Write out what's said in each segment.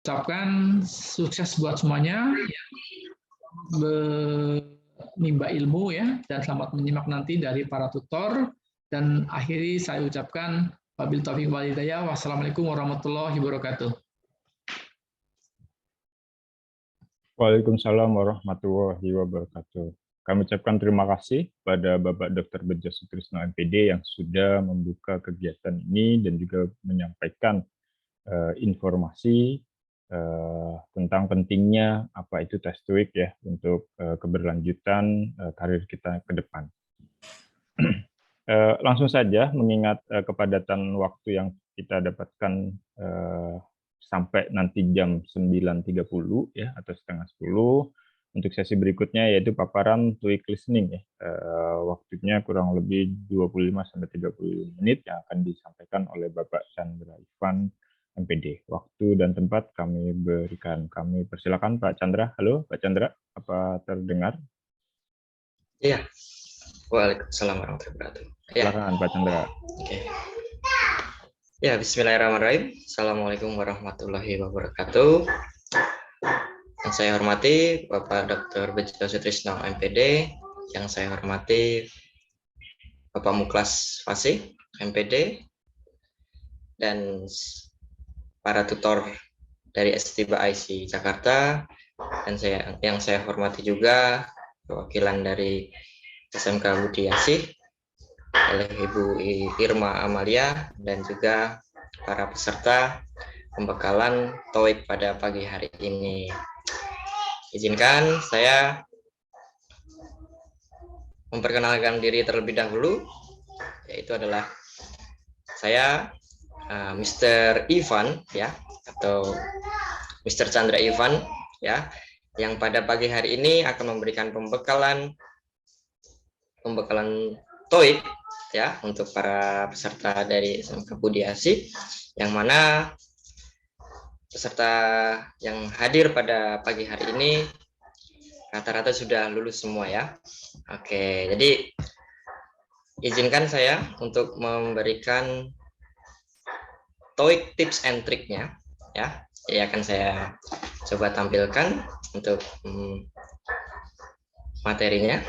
ucapkan sukses buat semuanya, menimba ilmu ya, dan selamat menyimak nanti dari para tutor. Dan akhiri saya ucapkan wabil taufiq wal hidayah. Wassalamualaikum warahmatullahi wabarakatuh. Waalaikumsalam warahmatullahi wabarakatuh. Kami ucapkan terima kasih pada Bapak Dr. Bejo Sutrisno MPD yang sudah membuka kegiatan ini dan juga menyampaikan informasi tentang pentingnya apa itu tes TOEIC ya untuk keberlanjutan karir kita ke depan. Langsung saja mengingat kepadatan waktu yang kita dapatkan sampai nanti jam 9.30 ya atau setengah 10 untuk sesi berikutnya yaitu paparan TOEIC listening ya. Waktunya kurang lebih 25-30 menit yang akan disampaikan oleh Bapak Chandra Ivan MPD. Waktu dan tempat kami berikan. Kami persilakan Pak Chandra. Halo Pak Chandra, apa terdengar? Iya. Waalaikumsalam warahmatullahi wabarakatuh. Silakan Pak Chandra. Oke. Ya, bismillahirrahmanirrahim. Assalamualaikum warahmatullahi wabarakatuh. Yang saya hormati Bapak Dr. Bejo Sutrisno MPD, yang saya hormati Bapak Muklas Fasih MPD, dan para tutor dari STIBA IC Jakarta, dan yang saya hormati juga perwakilan dari SMK Budi Asih oleh Ibu Irma Amalia dan juga para peserta pembekalan TOEIC pada pagi hari ini. Izinkan saya memperkenalkan diri terlebih dahulu, yaitu adalah saya Mr. Ivan ya, atau Mr. Chandra Ivan ya, yang pada pagi hari ini akan memberikan pembekalan TOEIC ya untuk para peserta dari SMK Budi Asih, yang mana peserta yang hadir pada pagi hari ini rata-rata sudah lulus semua ya. Oke, jadi izinkan saya untuk memberikan TOEIC tips and triknya ya. Jadi akan saya coba tampilkan untuk materinya.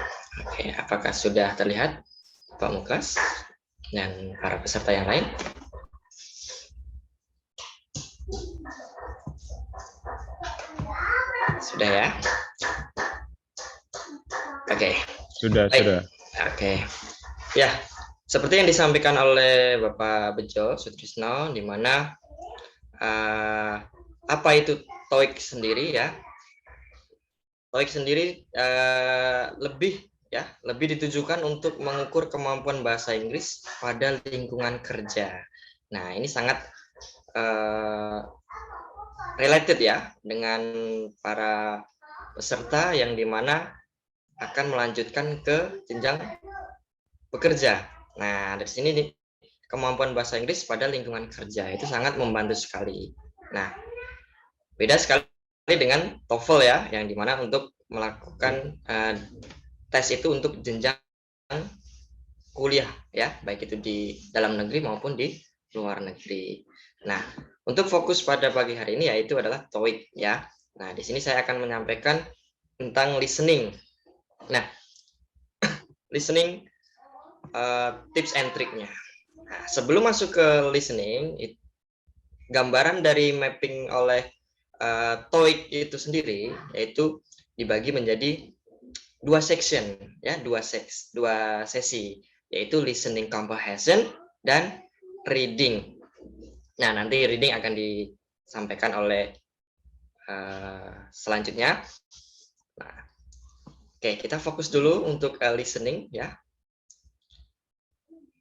Oke, apakah sudah terlihat Pak Muklas dan para peserta yang lain? Sudah ya? Oke. Sudah. Oke. Ya, seperti yang disampaikan oleh Bapak Bejo Sutrisno, di mana apa itu TOEIC sendiri ya? TOEIC sendiri lebih ditujukan untuk mengukur kemampuan bahasa Inggris pada lingkungan kerja. Nah, ini sangat related ya dengan para peserta yang dimana akan melanjutkan ke jenjang bekerja. Nah, dari sini nih, kemampuan bahasa Inggris pada lingkungan kerja itu sangat membantu sekali. Nah, beda sekali dengan TOEFL ya, yang dimana untuk melakukan tes itu untuk jenjang kuliah ya, baik itu di dalam negeri maupun di luar negeri. Nah, untuk fokus pada pagi hari ini yaitu adalah TOEIC ya. Nah, di sini saya akan menyampaikan tentang listening. Nah, listening tips and triknya. Nah, sebelum masuk ke listening, gambaran dari mapping oleh TOEIC itu sendiri yaitu dibagi menjadi dua section ya, dua sesi, yaitu listening comprehension dan reading. Nah, nanti reading akan disampaikan oleh selanjutnya. Nah, oke, kita fokus dulu untuk listening ya.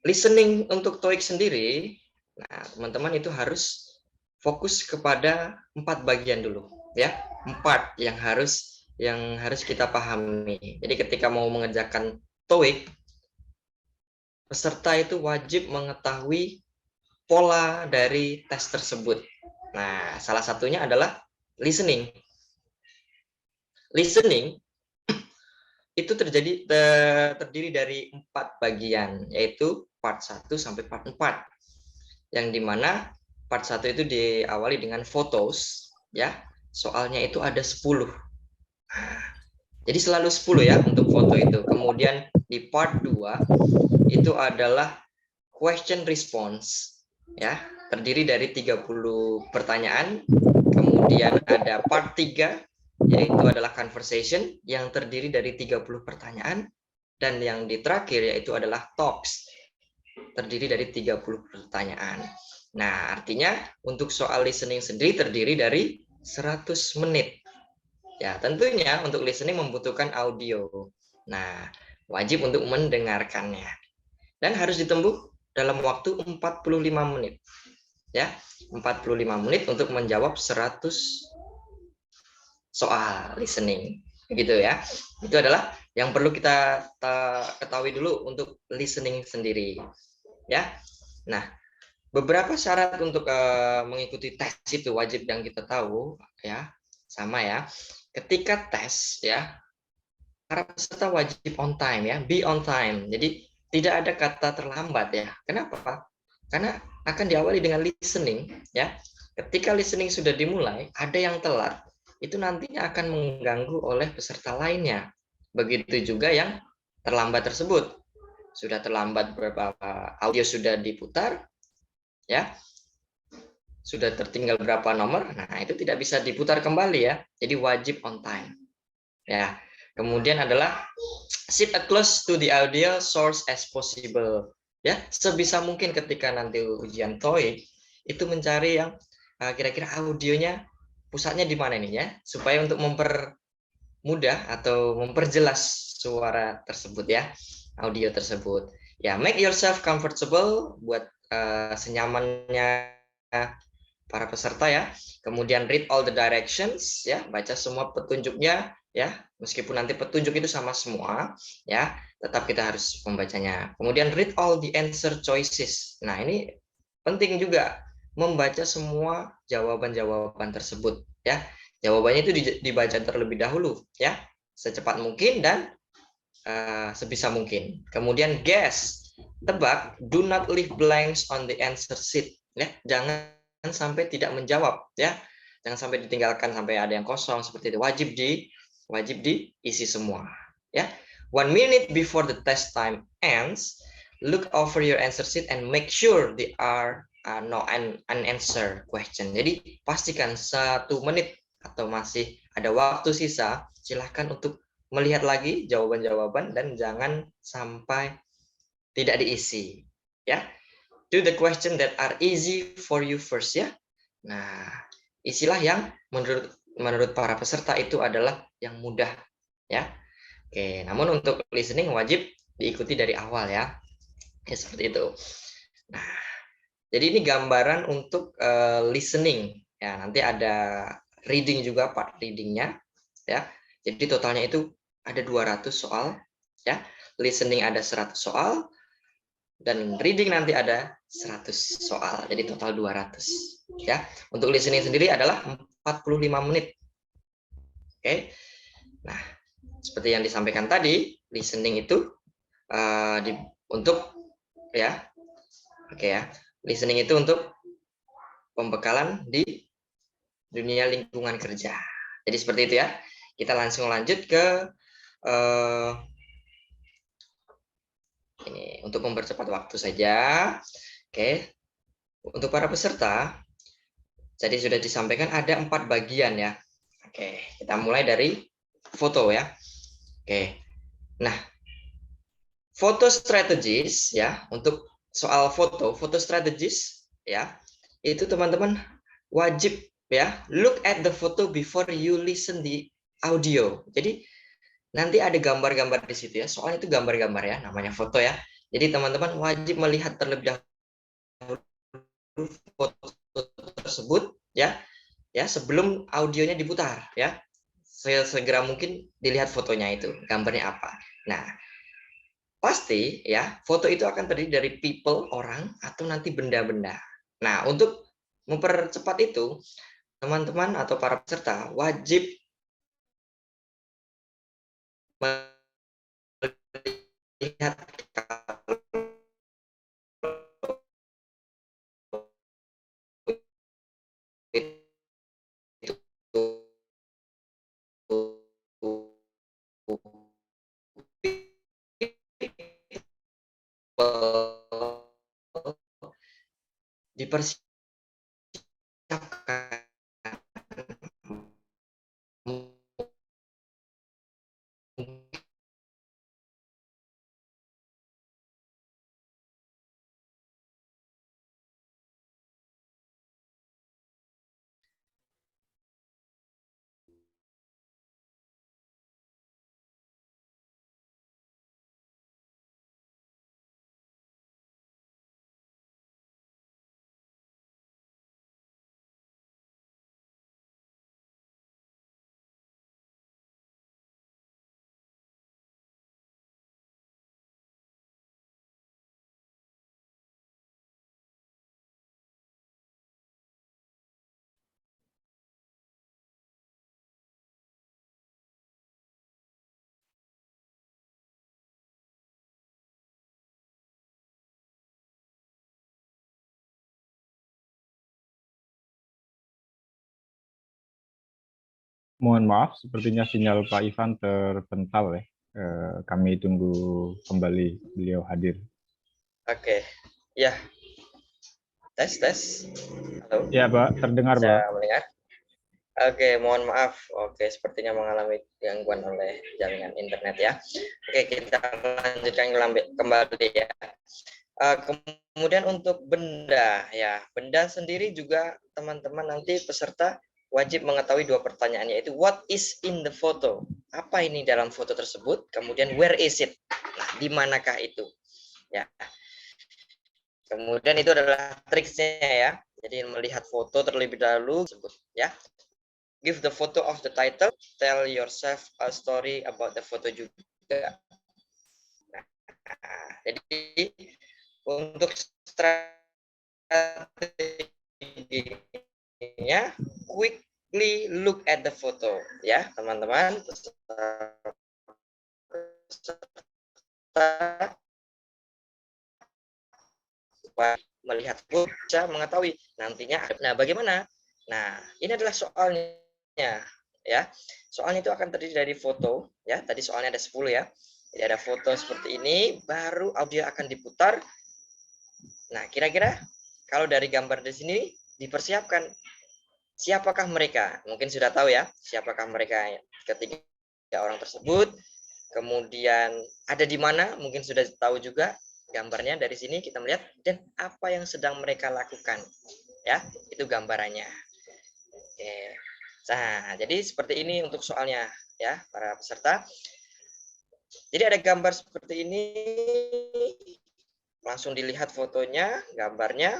Listening untuk TOEIC sendiri, nah teman-teman itu harus fokus kepada 4 bagian dulu ya, 4 yang harus kita pahami. Jadi ketika mau mengerjakan TOEIC, peserta itu wajib mengetahui pola dari tes tersebut. Nah, salah satunya adalah listening. Listening itu terdiri dari 4 bagian, yaitu part 1 sampai part 4. Yang dimana part 1 itu diawali dengan photos, ya, soalnya itu ada 10. Nah, jadi selalu 10 ya untuk foto itu. Kemudian di part 2 itu adalah question response, ya, terdiri dari 30 pertanyaan. Kemudian ada part 3 yaitu adalah conversation yang terdiri dari 30 pertanyaan, dan yang di terakhir yaitu adalah talks terdiri dari 30 pertanyaan. Nah, artinya untuk soal listening sendiri terdiri dari 100 menit. Ya, tentunya untuk listening membutuhkan audio. Nah, wajib untuk mendengarkannya. Dan harus ditempuh dalam waktu 45 menit. Ya, 45 menit untuk menjawab 100 soal listening. Begitu ya. Itu adalah yang perlu kita ketahui dulu untuk listening sendiri. Ya. Nah, beberapa syarat untuk mengikuti tes itu wajib yang kita tahu ya. Sama ya. Ketika tes ya, para peserta wajib on time ya, be on time. Jadi tidak ada kata terlambat ya. Kenapa? Karena akan diawali dengan listening ya. Ketika listening sudah dimulai, ada yang telat, itu nantinya akan mengganggu oleh peserta lainnya. Begitu juga yang terlambat tersebut. Sudah terlambat beberapa audio sudah diputar ya. Sudah tertinggal berapa nomor, nah itu tidak bisa diputar kembali ya. Jadi wajib on time. Ya. Kemudian adalah sit as close to the audio source as possible. Ya, sebisa mungkin ketika nanti ujian TOEIC itu mencari yang kira-kira audionya pusatnya di mana nih ya, supaya untuk mempermudah atau memperjelas suara tersebut ya, audio tersebut. Ya, make yourself comfortable, buat senyamannya para peserta ya. Kemudian read all the directions ya, baca semua petunjuknya ya, meskipun nanti petunjuk itu sama semua ya, tetap kita harus membacanya. Kemudian read all the answer choices. Nah, ini penting juga membaca semua jawaban-jawaban tersebut ya. Jawabannya itu dibaca terlebih dahulu ya, secepat mungkin dan sebisa mungkin. Kemudian guess, tebak, do not leave blanks on the answer sheet ya. Jangan sampai tidak menjawab ya. Jangan sampai ditinggalkan sampai ada yang kosong seperti itu. Wajib diisi semua ya. 1 minute before the test time ends, look over your answer sheet and make sure there are no unanswered question. Jadi pastikan 1 menit atau masih ada waktu sisa, silahkan untuk melihat lagi jawaban-jawaban dan jangan sampai tidak diisi ya. Do the question that are easy for you first ya. Nah, isilah yang menurut para peserta itu adalah yang mudah ya. Oke, namun untuk listening wajib diikuti dari awal ya. Ya seperti itu. Nah, jadi ini gambaran untuk listening ya. Nanti ada reading juga, part readingnya ya. Jadi totalnya itu ada 200 soal ya. Listening ada 100 soal dan reading nanti ada 100 soal. Jadi total 200 ya. Untuk listening sendiri adalah 45 menit. Oke. Nah, seperti yang disampaikan tadi, listening itu untuk ya. Oke ya. Listening itu untuk pembekalan di dunia lingkungan kerja. Jadi seperti itu ya. Kita langsung lanjut ke ini untuk mempercepat waktu saja. Oke. Untuk para peserta, jadi sudah disampaikan ada 4 bagian ya. Oke, kita mulai dari foto ya. Oke. Nah, foto strategis ya, untuk soal foto strategis ya. Itu teman-teman wajib ya, look at the photo before you listen the audio. Jadi nanti ada gambar-gambar di situ ya. Soalnya itu gambar-gambar ya, namanya foto ya. Jadi teman-teman wajib melihat terlebih dahulu foto tersebut ya sebelum audionya diputar ya. Segera mungkin dilihat fotonya itu, gambarnya apa. Nah, pasti ya foto itu akan terdiri dari people, orang, atau nanti benda-benda. Nah, untuk mempercepat itu, teman-teman atau para peserta wajib melihat itu dipersiapkan. Mohon maaf, sepertinya sinyal Pak Ivan terpental ya. Kami tunggu kembali beliau hadir. Oke, ya, tes. Halo, Ya, Pak, terdengar, bisa Pak. mendengar? Oke, mohon maaf. Oke, sepertinya mengalami gangguan oleh jaringan internet ya. Oke, kita lanjutkan kembali ya. Kemudian untuk benda ya, benda sendiri juga teman-teman nanti peserta wajib mengetahui dua pertanyaan, yaitu what is in the photo, apa ini dalam foto tersebut, kemudian where is it, nah di manakah itu ya. Kemudian itu adalah triksnya ya, jadi melihat foto terlebih dahulu sebut ya. Give the photo of the title, tell yourself a story about the photo juga. Nah, jadi untuk strateginya, quickly look at the photo ya teman-teman. Melihat foto bisa mengetahui nantinya. Nah, bagaimana? Nah, ini adalah soalnya ya. Soalnya itu akan terdiri dari foto ya. Tadi soalnya ada 10 ya. Jadi ada foto seperti ini, baru audio akan diputar. Nah, kira-kira kalau dari gambar di sini dipersiapkan, siapakah mereka? Mungkin sudah tahu ya, siapakah mereka ketiga orang tersebut. Kemudian ada di mana? Mungkin sudah tahu juga gambarnya dari sini kita melihat, dan apa yang sedang mereka lakukan. Ya, itu gambarannya. Oke. Nah, jadi seperti ini untuk soalnya ya, para peserta. Jadi ada gambar seperti ini, langsung dilihat fotonya, gambarnya,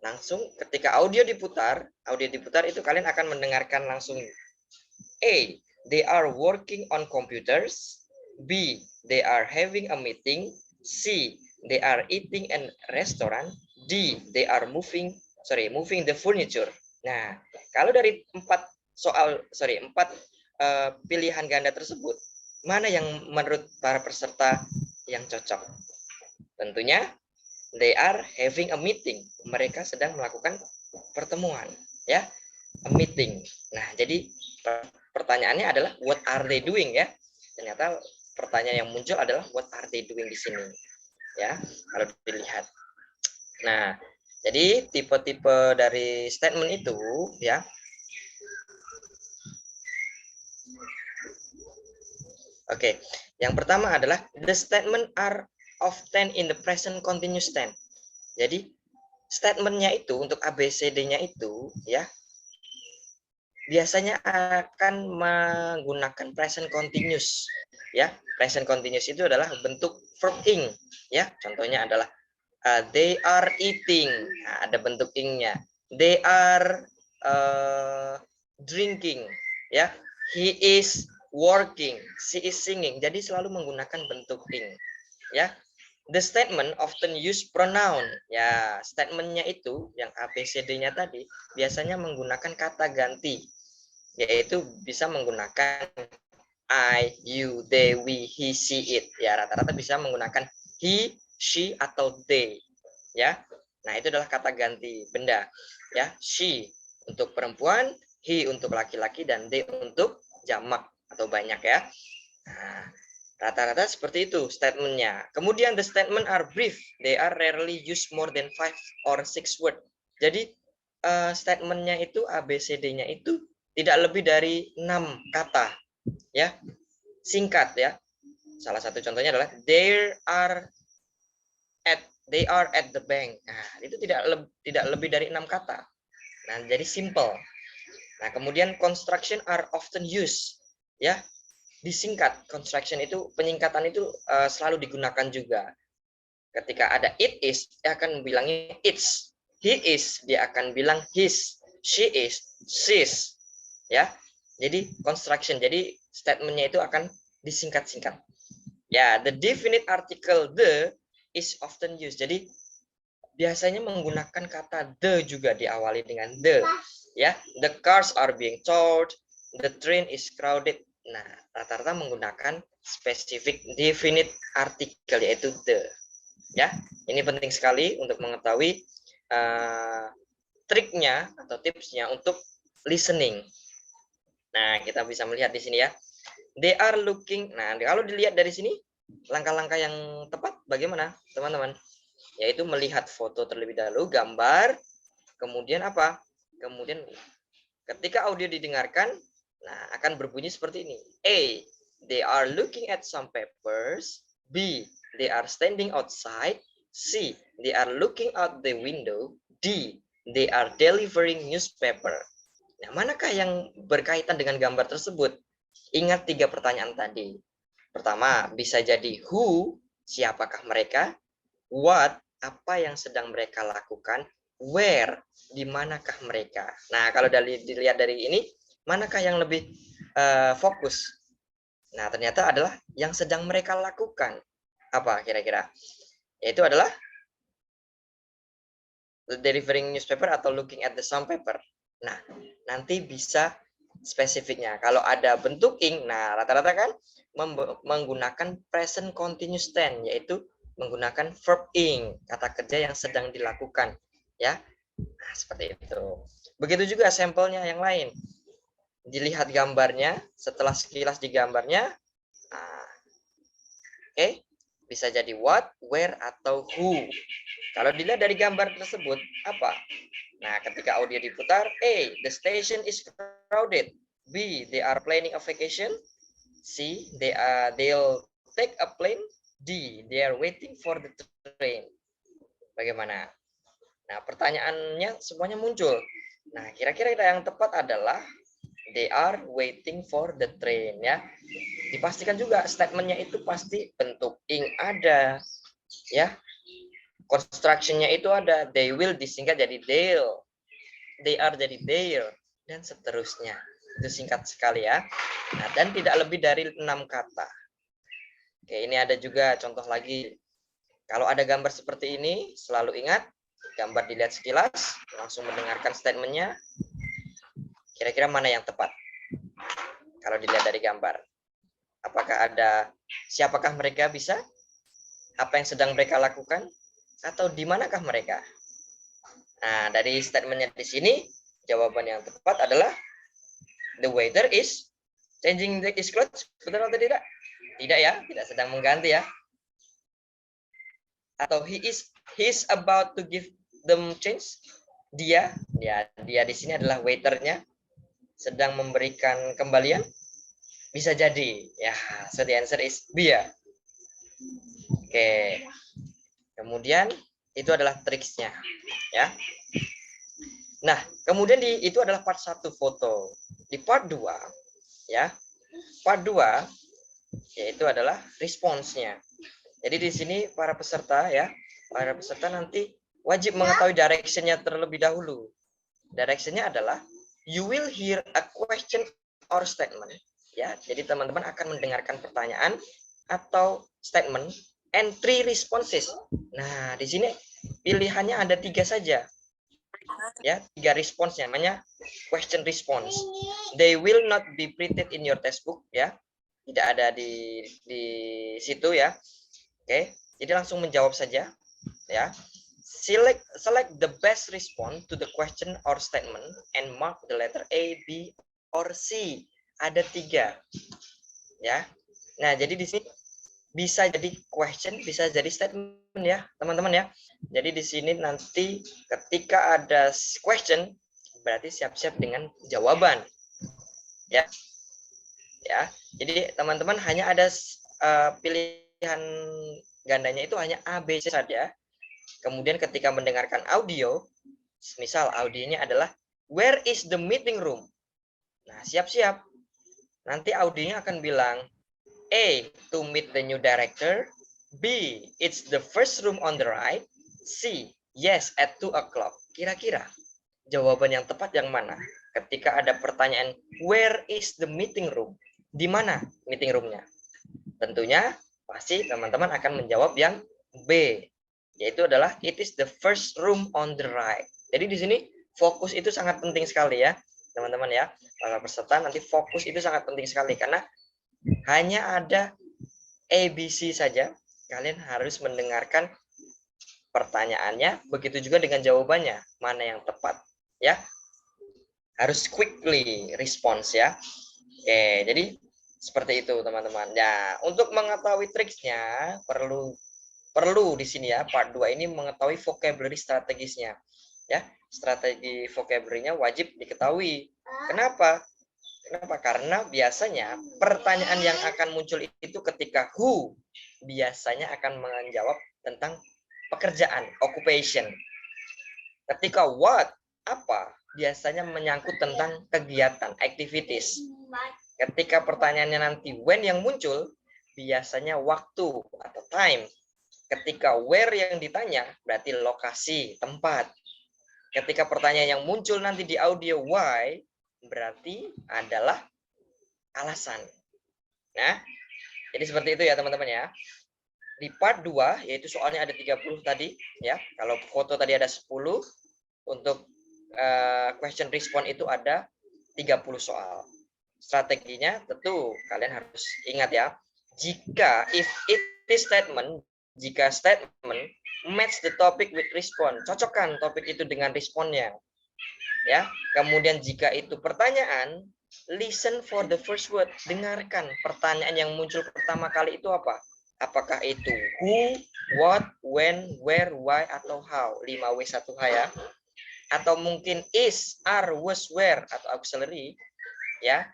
langsung ketika audio diputar itu kalian akan mendengarkan langsung. A, they are working on computers. B, they are having a meeting. C, they are eating in restaurant. D, they are moving the furniture. Nah, kalau dari empat pilihan ganda tersebut, mana yang menurut para peserta yang cocok? Tentunya they are having a meeting. Mereka sedang melakukan pertemuan, ya, a meeting. Nah, jadi pertanyaannya adalah what are they doing ya? Ternyata pertanyaan yang muncul adalah what are they doing di sini, ya, kalau dilihat. Nah, jadi tipe-tipe dari statement itu, ya. Oke, yang pertama adalah the statement are often in the present continuous tense. Jadi statementnya itu untuk ABCD-nya itu ya biasanya akan menggunakan present continuous ya. Present continuous itu adalah bentuk verb ing ya. Contohnya adalah they are eating. Nah, ada bentuk ing-nya. They are drinking ya. He is working, she is singing. Jadi selalu menggunakan bentuk ing ya. The statement often use pronoun. Ya, statementnya itu yang ABCD-nya tadi biasanya menggunakan kata ganti, yaitu bisa menggunakan I, you, they, we, he, she, it. Ya, rata-rata bisa menggunakan he, she, atau they. Ya, nah itu adalah kata ganti benda. Ya, she untuk perempuan, he untuk laki-laki, dan they untuk jamak atau banyak ya. Nah, Rata-rata seperti itu statementnya. Kemudian the statement are brief. They are rarely used more than 5 or 6 word. Jadi statementnya itu ABCD-nya itu tidak lebih dari 6 kata, ya, singkat ya. Salah satu contohnya adalah they are at the bank. Nah, itu tidak lebih dari 6 kata. Nah, jadi simple. Nah, kemudian construction are often used, ya, disingkat. Construction itu penyingkatan itu selalu digunakan juga. Ketika ada it is, dia akan bilangnya it's. He is, dia akan bilang his. She is, she's. Ya, jadi construction. Jadi statementnya itu akan disingkat-singkat. Ya, the definite article the is often used. Jadi biasanya menggunakan kata the juga diawali dengan the. Ya, the cars are being towed, the train is crowded. Nah, rata-rata menggunakan spesifik definite artikel yaitu the. Ya, ini penting sekali untuk mengetahui triknya atau tipsnya untuk listening. Nah, kita bisa melihat di sini ya. They are looking. Nah, kalau dilihat dari sini, langkah-langkah yang tepat bagaimana, teman-teman? Yaitu melihat foto terlebih dahulu, gambar, kemudian apa? Kemudian ketika audio didengarkan, nah akan berbunyi seperti ini. A, they are looking at some papers. B, they are standing outside. C, they are looking out the window. D, they are delivering newspaper. Nah, manakah yang berkaitan dengan gambar tersebut? Ingat 3 pertanyaan tadi. Pertama, bisa jadi who, siapakah mereka? What, apa yang sedang mereka lakukan? Where, di manakah mereka? Nah, kalau dilihat dari ini, manakah yang lebih fokus? Nah, ternyata adalah yang sedang mereka lakukan. Apa kira-kira? Yaitu adalah delivering newspaper atau looking at the some paper. Nah, nanti bisa spesifiknya. Kalau ada bentuk ing, nah rata-rata kan menggunakan present continuous tense, yaitu menggunakan verb ing, kata kerja yang sedang dilakukan, ya. Nah, seperti itu. Begitu juga sampelnya yang lain. Dilihat gambarnya, setelah sekilas di gambarnya, nah, oke, bisa jadi what, where, atau who. Kalau dilihat dari gambar tersebut, apa? Nah, ketika audio diputar, A, the station is crowded. B, they are planning a vacation. C, they'll take a plane. D, they are waiting for the train. Bagaimana? Nah, pertanyaannya semuanya muncul. Nah, kira-kira yang tepat adalah they are waiting for the train, ya. Dipastikan juga statementnya itu pasti bentuk ing ada, ya. Construction-nya itu ada, they will disingkat jadi they'll, they are jadi they'll, dan seterusnya. Itu singkat sekali ya. Nah, dan tidak lebih dari 6 kata. Oke, ini ada juga contoh lagi. Kalau ada gambar seperti ini, selalu ingat, gambar dilihat sekilas, langsung mendengarkan statement-nya. Kira-kira mana yang tepat? Kalau dilihat dari gambar. Apakah ada, siapakah mereka bisa? Apa yang sedang mereka lakukan? Atau di manakah mereka? Nah, dari statementnya di sini, jawaban yang tepat adalah the waiter is changing his clothes. Betul atau tidak? Tidak ya, tidak sedang mengganti ya. Atau he's about to give them change. Dia di sini adalah waiternya, sedang memberikan kembalian. Bisa jadi ya. So the answer is B ya. Oke. Kemudian itu adalah triksnya, ya. Nah, kemudian itu adalah part 1 foto. Di part 2, ya. Part 2 yaitu adalah responsnya. Jadi di sini para peserta nanti wajib mengetahui direction-nya terlebih dahulu. Direction-nya adalah you will hear a question or statement. Ya, jadi teman-teman akan mendengarkan pertanyaan atau statement and 3 responses. Nah, di sini pilihannya ada 3 saja. Ya, 3 response namanya question response. They will not be printed in your textbook ya. Tidak ada di situ ya. Oke, jadi langsung menjawab saja ya. Select the best response to the question or statement and mark the letter A, B, or C. Ada 3. Ya. Nah, jadi di sini bisa jadi question, bisa jadi statement ya, teman-teman ya. Jadi di sini nanti ketika ada question, berarti siap-siap dengan jawaban. Ya. Ya. Jadi teman-teman hanya ada pilihan gandanya itu hanya A, B, C saja. Kemudian ketika mendengarkan audio, misal audionya adalah where is the meeting room? Nah, siap-siap. Nanti audionya akan bilang A, to meet the new director. B, it's the first room on the right. C, yes, at 2 o'clock. Kira-kira jawaban yang tepat yang mana? Ketika ada pertanyaan, where is the meeting room? Di mana meeting roomnya? Tentunya pasti teman-teman akan menjawab yang B, yaitu adalah it is the first room on the right. Jadi di sini fokus itu sangat penting sekali ya, teman-teman ya. Para peserta nanti fokus itu sangat penting sekali karena hanya ada ABC saja. Kalian harus mendengarkan pertanyaannya, begitu juga dengan jawabannya, mana yang tepat ya. Harus quickly response ya. Oke, jadi seperti itu teman-teman. Ya, untuk mengetahui triksnya perlu di sini ya, part 2 ini mengetahui vocabulary strategisnya. Ya, strategi vocabulary-nya wajib diketahui. Kenapa? Karena biasanya pertanyaan yang akan muncul itu ketika who biasanya akan menjawab tentang pekerjaan, occupation. Ketika what, apa, biasanya menyangkut tentang kegiatan, activities. Ketika pertanyaannya nanti when yang muncul, biasanya waktu atau time. Ketika where yang ditanya, berarti lokasi, tempat. Ketika pertanyaan yang muncul nanti di audio why, berarti adalah alasan. Nah, jadi seperti itu ya teman-teman ya. Di part 2, yaitu soalnya ada 30 tadi, ya. Kalau foto tadi ada 10, untuk question response itu ada 30 soal. Strateginya tentu kalian harus ingat ya. Jika jika statement match the topic with response, cocokkan topik itu dengan responnya. Ya. Kemudian jika itu pertanyaan, listen for the first word, dengarkan pertanyaan yang muncul pertama kali itu apa? Apakah itu who, what, when, where, why, atau how? 5W1H ya. Atau mungkin is, are, was, where, atau auxiliary. Ya.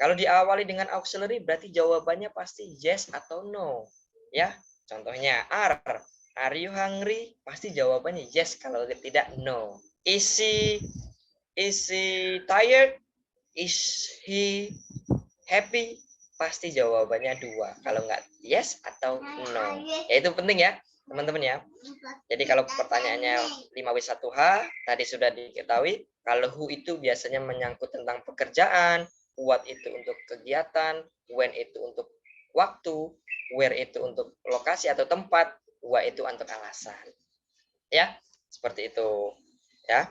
Kalau diawali dengan auxiliary berarti jawabannya pasti yes atau no. Ya. Contohnya are you hungry? Pasti jawabannya yes, kalau tidak no. Is he tired? Is he happy? Pasti jawabannya 2. Kalau enggak yes atau no. Ya, itu penting ya, teman-teman ya. Jadi kalau pertanyaannya 5W1H tadi sudah diketahui, kalau who itu biasanya menyangkut tentang pekerjaan, what itu untuk kegiatan, when itu untuk waktu, where itu untuk lokasi atau tempat, why itu untuk alasan. Ya, seperti itu. Ya.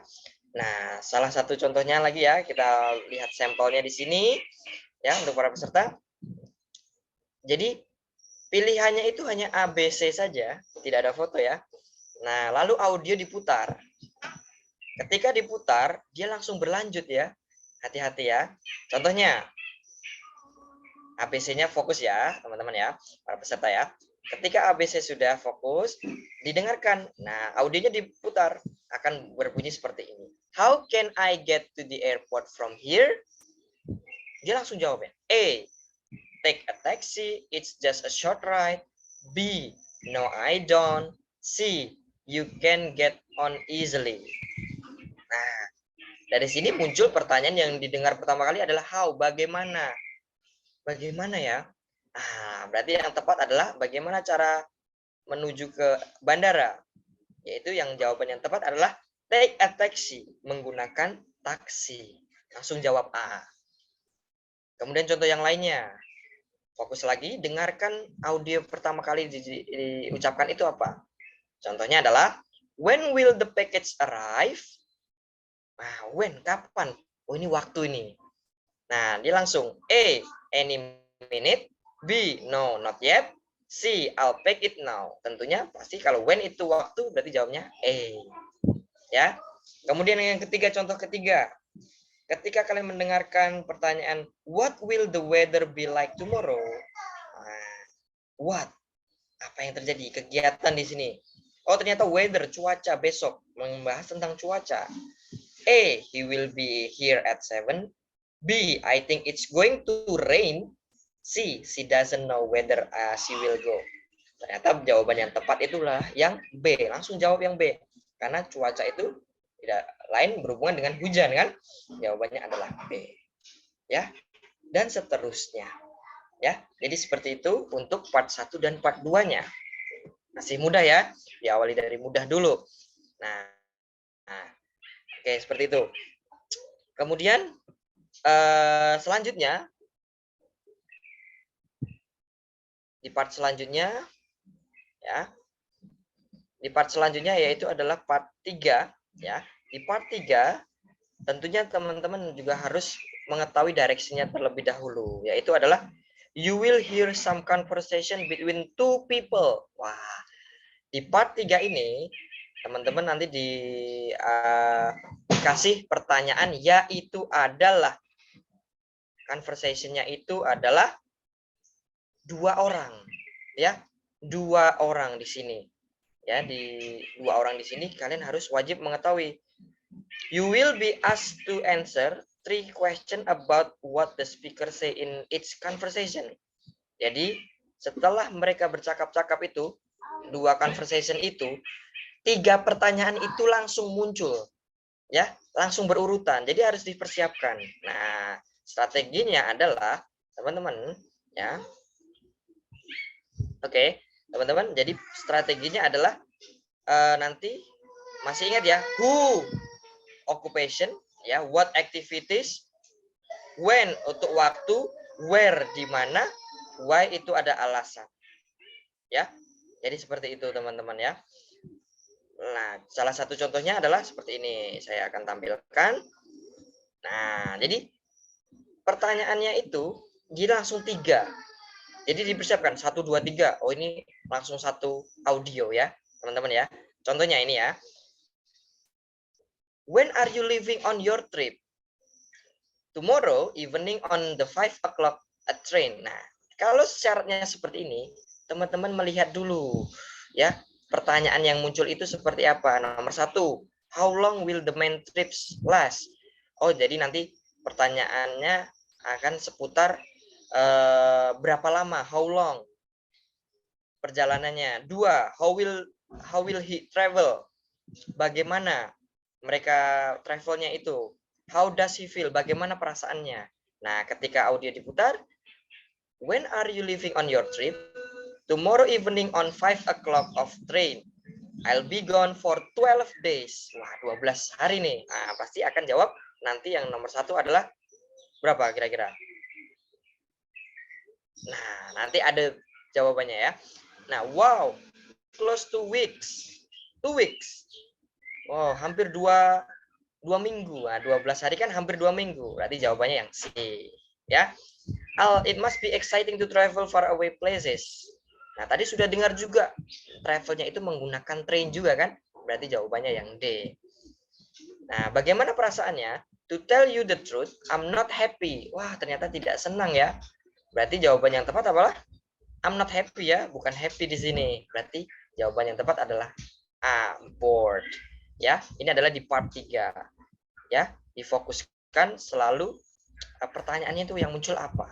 Nah, salah satu contohnya lagi ya, kita lihat sampelnya di sini ya untuk para peserta. Jadi pilihannya itu hanya A, B, C saja, tidak ada foto ya. Nah, lalu audio diputar. Ketika diputar, dia langsung berlanjut ya. Hati-hati ya. Contohnya, ABC-nya fokus ya, teman-teman ya, para peserta ya. Ketika ABC sudah fokus, didengarkan. Nah, audionya diputar, akan berbunyi seperti ini. How can I get to the airport from here? Dia langsung jawabnya. A, take a taxi, it's just a short ride. B, no I don't. C, you can get on easily. Nah, dari sini muncul pertanyaan yang didengar pertama kali adalah how, bagaimana. Bagaimana ya? Ah, berarti yang tepat adalah bagaimana cara menuju ke bandara. Yaitu yang jawaban yang tepat adalah take a taxi, menggunakan taksi. Langsung jawab A. Kemudian contoh yang lainnya. Fokus lagi, dengarkan audio pertama kali diucapkan itu apa. Contohnya adalah, when will the package arrive? Nah, when, kapan? Oh, ini waktu ini. Nah, dia langsung, A, any minute. B, no, not yet. C, I'll pack it now. Tentunya pasti kalau when itu waktu, berarti jawabnya A. Ya. Kemudian yang ketiga, contoh ketiga. Ketika kalian mendengarkan pertanyaan, what will the weather be like tomorrow? Nah, what? Apa yang terjadi? Kegiatan di sini. Oh, ternyata weather, cuaca besok. Membahas tentang cuaca. A, he will be here at 7. B, I think it's going to rain. C, she doesn't know whether she will go. Ternyata jawaban yang tepat itulah yang B. Langsung jawab yang B. Karena cuaca itu tidak lain berhubungan dengan hujan kan? Jawabannya adalah B. Ya. Dan seterusnya. Ya. Jadi seperti itu untuk part 1 dan part 2-nya. Masih mudah ya. Diawali dari mudah dulu. Nah, oke, seperti itu. Kemudian selanjutnya di part selanjutnya ya. Di part selanjutnya yaitu adalah part 3 ya. Di part 3 tentunya teman-teman juga harus mengetahui direksinya terlebih dahulu, yaitu adalah you will hear some conversation between two people. Wah, di part 3 ini teman-teman nanti dikasih pertanyaan, yaitu adalah conversation-nya itu adalah 2 orang ya, 2 orang di sini ya. Di 2 orang di sini kalian harus wajib mengetahui. You will be asked to answer 3 questions about what the speaker say in each conversation. Jadi setelah mereka bercakap-cakap itu, 2 conversation itu, 3 pertanyaan itu langsung muncul ya, langsung berurutan. Jadi harus dipersiapkan. Nah, strateginya adalah teman-teman ya. Oke, teman-teman. Jadi strateginya adalah nanti masih ingat ya, who occupation ya, what activities, when untuk waktu, where di mana, why itu ada alasan. Ya. Jadi seperti itu teman-teman ya. Nah, salah satu contohnya adalah seperti ini. Saya akan tampilkan. Nah, jadi pertanyaannya itu dia langsung 3. Jadi dipersiapkan 1, 2, 3. Oh, ini langsung 1 audio ya, teman-teman ya. Contohnya ini ya. When are you leaving on your trip? Tomorrow evening on the 5 o'clock at train. Nah, kalau syaratnya seperti ini, teman-teman melihat dulu ya. Pertanyaan yang muncul itu seperti apa? Nomor 1, how long will the main trips last? Oh, jadi nanti pertanyaannya akan seputar berapa lama, how long perjalanannya. 2, how will he travel? Bagaimana mereka travelnya itu? How does he feel? Bagaimana perasaannya? Nah, ketika audio diputar, when are you leaving on your trip? Tomorrow evening on 5 o'clock of train. I'll be gone for 12 days. Wah, 12 hari nih. Nah, pasti akan jawab nanti yang nomor 1 adalah berapa kira-kira? Nah, nanti ada jawabannya ya. Nah, wow, close 2 weeks. 2 weeks. Wow, hampir 2 minggu. Nah, 12 hari kan hampir 2 minggu. Berarti jawabannya yang C. Ya. It must be exciting to travel far away places. Nah, tadi sudah dengar juga travelnya itu menggunakan train juga kan? Berarti jawabannya yang D. Nah, bagaimana perasaannya? To tell you the truth, I'm not happy. Wah, ternyata tidak senang ya. Berarti jawaban yang tepat adalah I'm not happy ya, bukan happy di sini. Berarti jawaban yang tepat adalah A, bored. Ya, ini adalah di part 3. Ya, difokuskan selalu pertanyaannya itu yang muncul apa.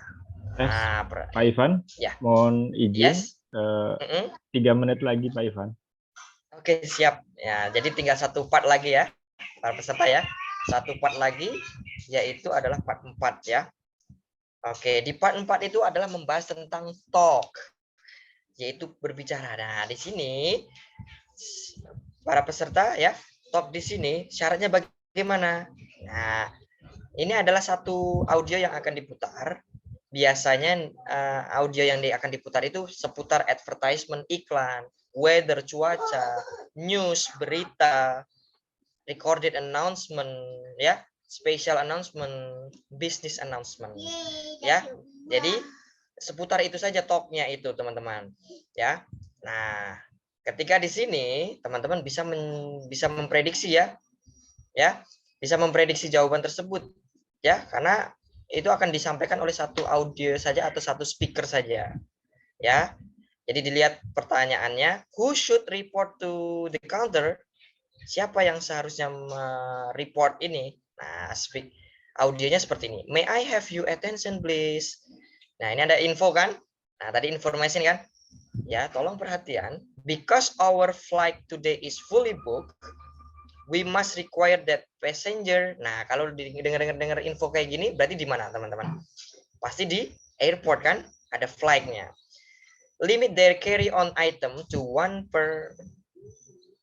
Nah, Pak Ivan, ya. Mohon izin. Yes. 3 menit lagi Pak Ivan. Oke, siap. Ya, jadi tinggal 1 part lagi ya, para peserta ya. 1 part lagi, yaitu adalah part 4 ya. Oke, di part 4 itu adalah membahas tentang talk, yaitu berbicara. Nah, di sini para peserta ya, talk di sini syaratnya bagaimana? Nah, ini adalah 1 audio yang akan diputar. Biasanya audio yang akan diputar itu seputar advertisement, iklan, weather, cuaca, news, berita, recorded announcement, ya, special announcement, business announcement, ya. Jadi seputar itu saja talknya itu teman-teman, ya. Nah, ketika di sini teman-teman bisa memprediksi ya, bisa memprediksi jawaban tersebut, ya, karena itu akan disampaikan oleh 1 audio saja atau 1 speaker saja, ya. Jadi dilihat pertanyaannya, who should report to the counter? Siapa yang seharusnya report ini? Nah, speak audionya seperti ini. May I have your attention, please? Nah, ini ada info kan? Nah, tadi information kan? Ya, tolong perhatian. Because our flight today is fully booked, we must require that passenger. Nah, kalau dengar info kayak gini, berarti di mana, teman-teman? Pasti di airport kan? Ada flight-nya. Limit their carry-on item to one per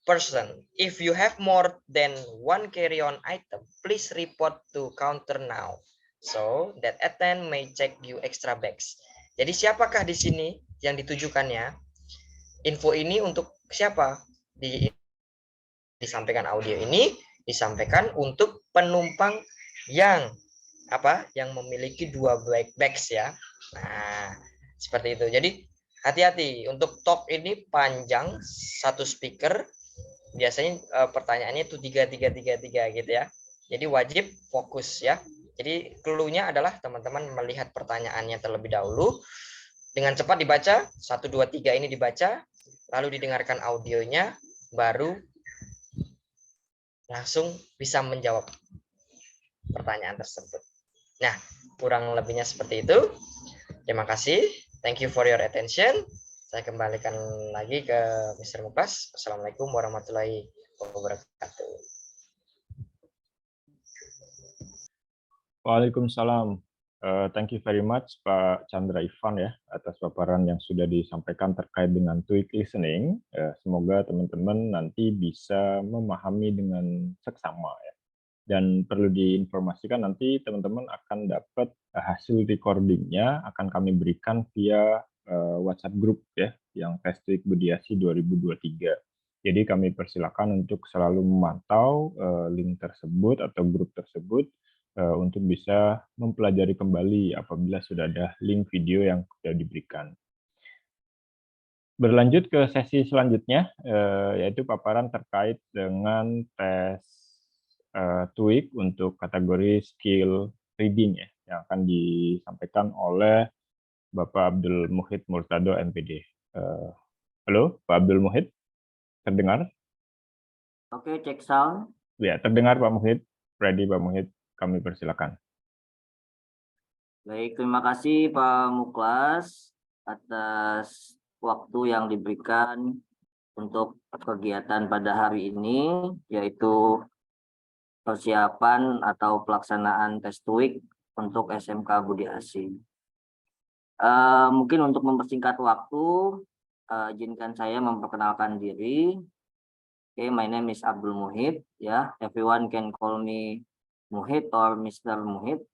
person. If you have more than one carry-on item, please report to counter now, so that attendant may check you extra bags. Jadi siapakah di sini yang ditujukannya? Info ini untuk siapa? Disampaikan audio ini disampaikan untuk penumpang yang yang memiliki 2 bags ya. Nah, seperti itu. Jadi hati-hati untuk talk ini panjang, satu speaker biasanya pertanyaannya itu 3 gitu ya. Jadi wajib fokus ya. Jadi clue-nya adalah teman-teman melihat pertanyaannya terlebih dahulu, dengan cepat dibaca, 1, 2, 3 ini dibaca, lalu didengarkan audionya, baru langsung bisa menjawab pertanyaan tersebut. Nah, kurang lebihnya seperti itu. Terima kasih. Thank you for your attention. Saya kembalikan lagi ke Mr. Muklas. Assalamualaikum warahmatullahi wabarakatuh. Waalaikumsalam. Thank you very much Pak Chandra Ivan ya atas paparan yang sudah disampaikan terkait dengan TOEIC listening. Semoga teman-teman nanti bisa memahami dengan seksama ya. Dan perlu diinformasikan nanti teman-teman akan dapat hasil recordingnya akan kami berikan via WhatsApp group ya yang tes TOEIC Budiasi 2023. Jadi kami persilakan untuk selalu memantau link tersebut atau grup tersebut untuk bisa mempelajari kembali apabila sudah ada link video yang sudah diberikan. Berlanjut ke sesi selanjutnya, yaitu paparan terkait dengan tes TOEIC untuk kategori skill reading ya, yang akan disampaikan oleh Bapak Abdul Muhid Murtado, MPD. Halo, Pak Abdul Muhid, terdengar? Oke, cek sound. Ya, terdengar Pak Muhid. Ready Pak Muhid, kami persilakan. Baik, terima kasih Pak Muklas atas waktu yang diberikan untuk kegiatan pada hari ini, yaitu persiapan atau pelaksanaan tes TOEIC untuk SMK Budiasi. Mungkin untuk mempersingkat waktu, izinkan saya memperkenalkan diri. Okay, my name is Abdul Muhid. Ya, everyone can call me Muhid or Mr. Muhid.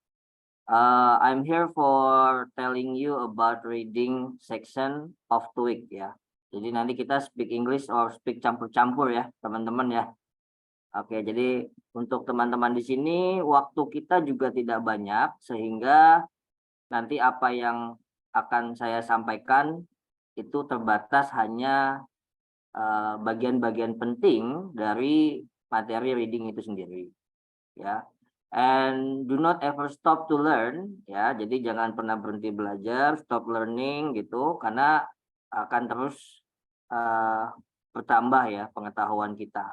I'm here for telling you about reading section of TOEIC ya. Jadi nanti kita speak English or speak campur-campur ya, teman-teman ya. Oke, jadi untuk teman-teman di sini waktu kita juga tidak banyak sehingga nanti apa yang akan saya sampaikan itu terbatas hanya bagian-bagian penting dari materi reading itu sendiri ya. And do not ever stop to learn ya. Jadi jangan pernah berhenti belajar, stop learning gitu, karena akan terus bertambah ya pengetahuan kita.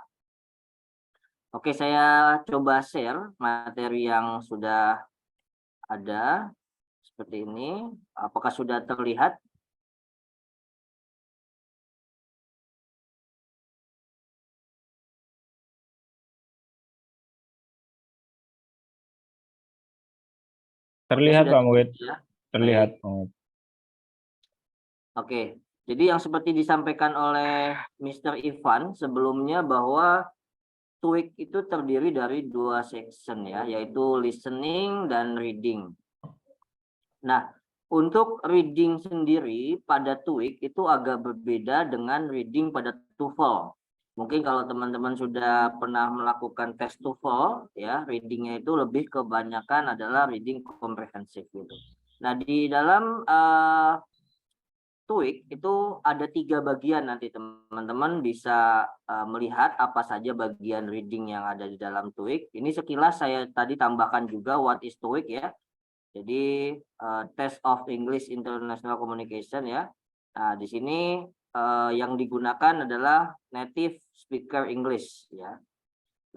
Oke, saya coba share materi yang sudah ada seperti ini. Apakah sudah terlihat? Terlihat Pak Muhid. Ya? Terlihat. Oke, jadi yang seperti disampaikan oleh Mr. Ivan sebelumnya bahwa TOEIC itu terdiri dari 2 section ya, yaitu listening dan reading. Nah, untuk reading sendiri pada TOEIC itu agak berbeda dengan reading pada TOEFL. Mungkin kalau teman-teman sudah pernah melakukan tes TOEFL ya, readingnya itu lebih kebanyakan adalah reading komprehensif gitu. Nah, di dalam TOEIC itu ada 3 bagian, nanti teman-teman bisa melihat apa saja bagian reading yang ada di dalam TOEIC. Ini sekilas saya tadi tambahkan juga what is TOEIC ya. Jadi Test of English International Communication ya. Nah, di sini yang digunakan adalah native speaker English ya.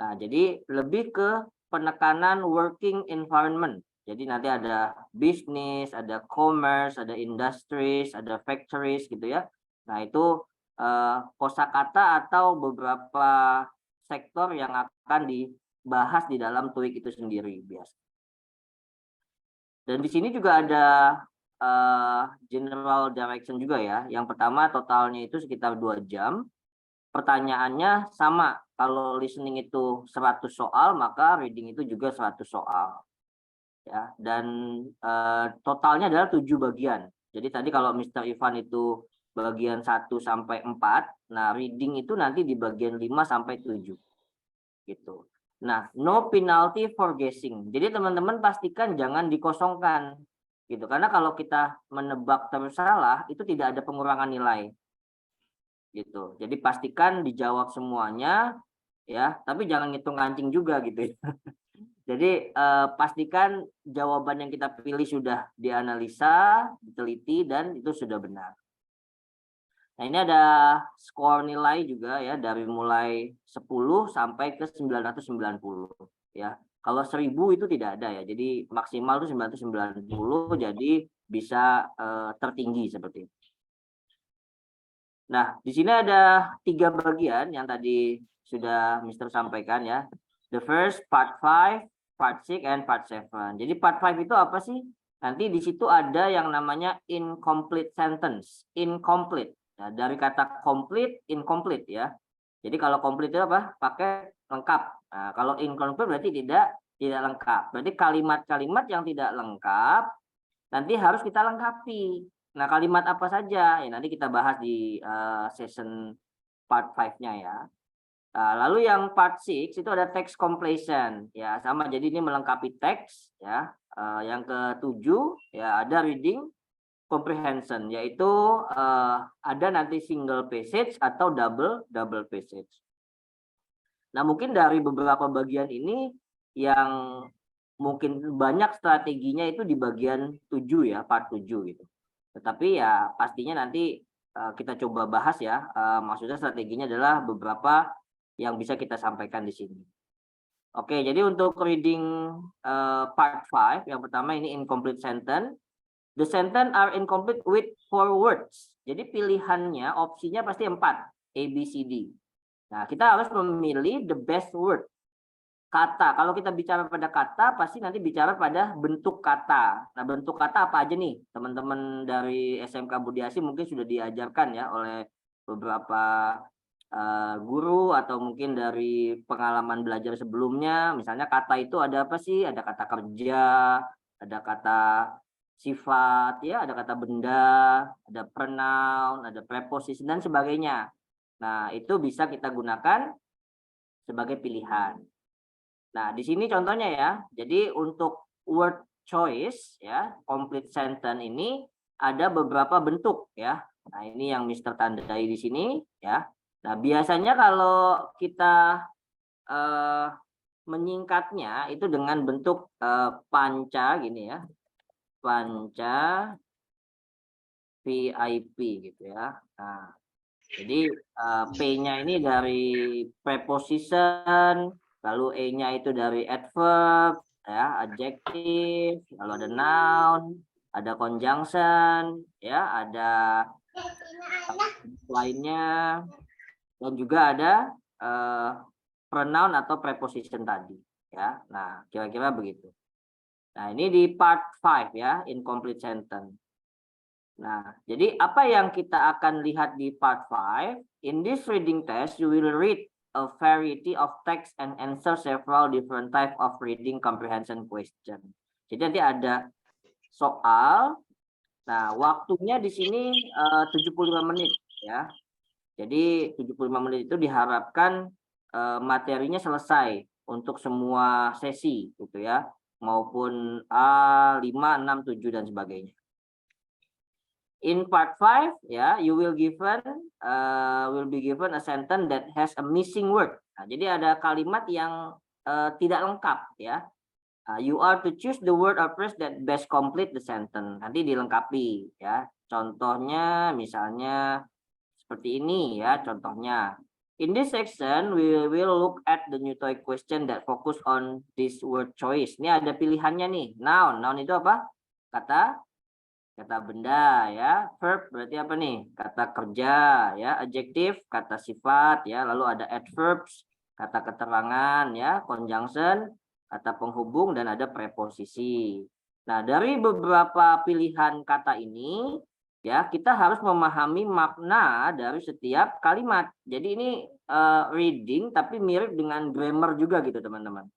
Nah, jadi lebih ke penekanan working environment. Jadi nanti ada bisnis, ada commerce, ada industries, ada factories gitu ya. Nah, itu kosakata atau beberapa sektor yang akan dibahas di dalam TOEIC itu sendiri biasa. Dan di sini juga ada general direction juga ya. Yang pertama totalnya itu sekitar 2 jam. Pertanyaannya sama. Kalau listening itu 100 soal, maka reading itu juga 100 soal. Ya, dan totalnya adalah 7 bagian. Jadi tadi kalau Mr. Ivan itu bagian 1 sampai 4, nah reading itu nanti di bagian 5 sampai 7. Gitu. Nah, no penalty for guessing. Jadi teman-teman pastikan jangan dikosongkan. Gitu. Karena kalau kita menebak terus salah, itu tidak ada pengurangan nilai. Gitu. Jadi pastikan dijawab semuanya ya, tapi jangan ngitung kancing juga gitu ya. Jadi pastikan jawaban yang kita pilih sudah dianalisa, diteliti dan itu sudah benar. Nah, ini ada skor nilai juga ya dari mulai 10 sampai ke 990 ya. Kalau 1000 itu tidak ada ya. Jadi maksimal itu 990 jadi bisa tertinggi seperti itu. Nah, di sini ada 3 bagian yang tadi sudah Mr. sampaikan ya. The first, part 5, part 6, and part 7. Jadi part 5 itu apa sih? Nanti di situ ada yang namanya incomplete sentence. Incomplete. Nah, dari kata complete, incomplete ya. Jadi kalau complete itu apa? Pakai lengkap. Nah, kalau incomplete berarti tidak lengkap. Berarti kalimat-kalimat yang tidak lengkap nanti harus kita lengkapi. Nah, kalimat apa saja? Ya, nanti kita bahas di session part 5-nya ya. Nah, lalu yang part 6 itu ada text completion. Ya, sama. Jadi ini melengkapi teks ya. Yang ke-7 ya ada reading comprehension, yaitu ada nanti single passage atau double passage. Nah, mungkin dari beberapa bagian ini yang mungkin banyak strateginya itu di bagian 7 ya, part 7 gitu. Tetapi ya pastinya nanti kita coba bahas ya. Maksudnya strateginya adalah beberapa yang bisa kita sampaikan di sini. Oke, jadi untuk reading part 5, yang pertama ini incomplete sentence. The sentence are incomplete with 4 words. Jadi pilihannya, opsinya pasti 4, A, B, C, D. Nah, kita harus memilih the best word. Kata, kalau kita bicara pada kata, pasti nanti bicara pada bentuk kata. Nah, bentuk kata apa aja nih? Teman-teman dari SMK Budi Asih mungkin sudah diajarkan ya oleh beberapa guru atau mungkin dari pengalaman belajar sebelumnya. Misalnya kata itu ada apa sih? Ada kata kerja, ada kata sifat, ya, ada kata benda, ada pronoun, ada preposition dan sebagainya. Nah, itu bisa kita gunakan sebagai pilihan. Nah, di sini contohnya ya. Jadi untuk word choice ya, complete sentence ini ada beberapa bentuk ya. Nah, ini yang Mr. tandai di sini ya. Nah, biasanya kalau kita menyingkatnya itu dengan bentuk panca gini ya. Panca VIP gitu ya. Nah, jadi P-nya ini dari preposition, lalu E-nya itu dari adverb, ya, adjective, lalu ada noun, ada conjunction, ya, ada lainnya, dan juga ada pronoun atau preposition tadi, ya. Nah, kira-kira begitu. Nah, ini di part 5 ya, incomplete sentence. Nah, jadi apa yang kita akan lihat di part 5? In this reading test, you will read a variety of text and answer several different type of reading comprehension question. Jadi nanti ada soal. Nah, waktunya di sini 75 menit ya. Jadi 75 menit itu diharapkan materinya selesai untuk semua sesi gitu ya, maupun A5, 6, 7 dan sebagainya. In part 5 ya, you will be given a sentence that has a missing word. Nah, jadi ada kalimat yang tidak lengkap ya. You are to choose the word or phrase that best complete the sentence. Nanti dilengkapi ya. Contohnya misalnya seperti ini ya contohnya. In this section we will look at the new topic question that focus on this word choice. Ini ada pilihannya nih. Noun. Noun itu apa? Kata benda ya. Verb berarti apa nih? Kata kerja ya. Adjective kata sifat ya. Lalu ada adverbs kata keterangan ya. Conjunction kata penghubung, dan ada preposisi. Nah, dari beberapa pilihan kata ini, ya kita harus memahami makna dari setiap kalimat. Jadi ini reading, tapi mirip dengan grammar juga gitu teman-teman.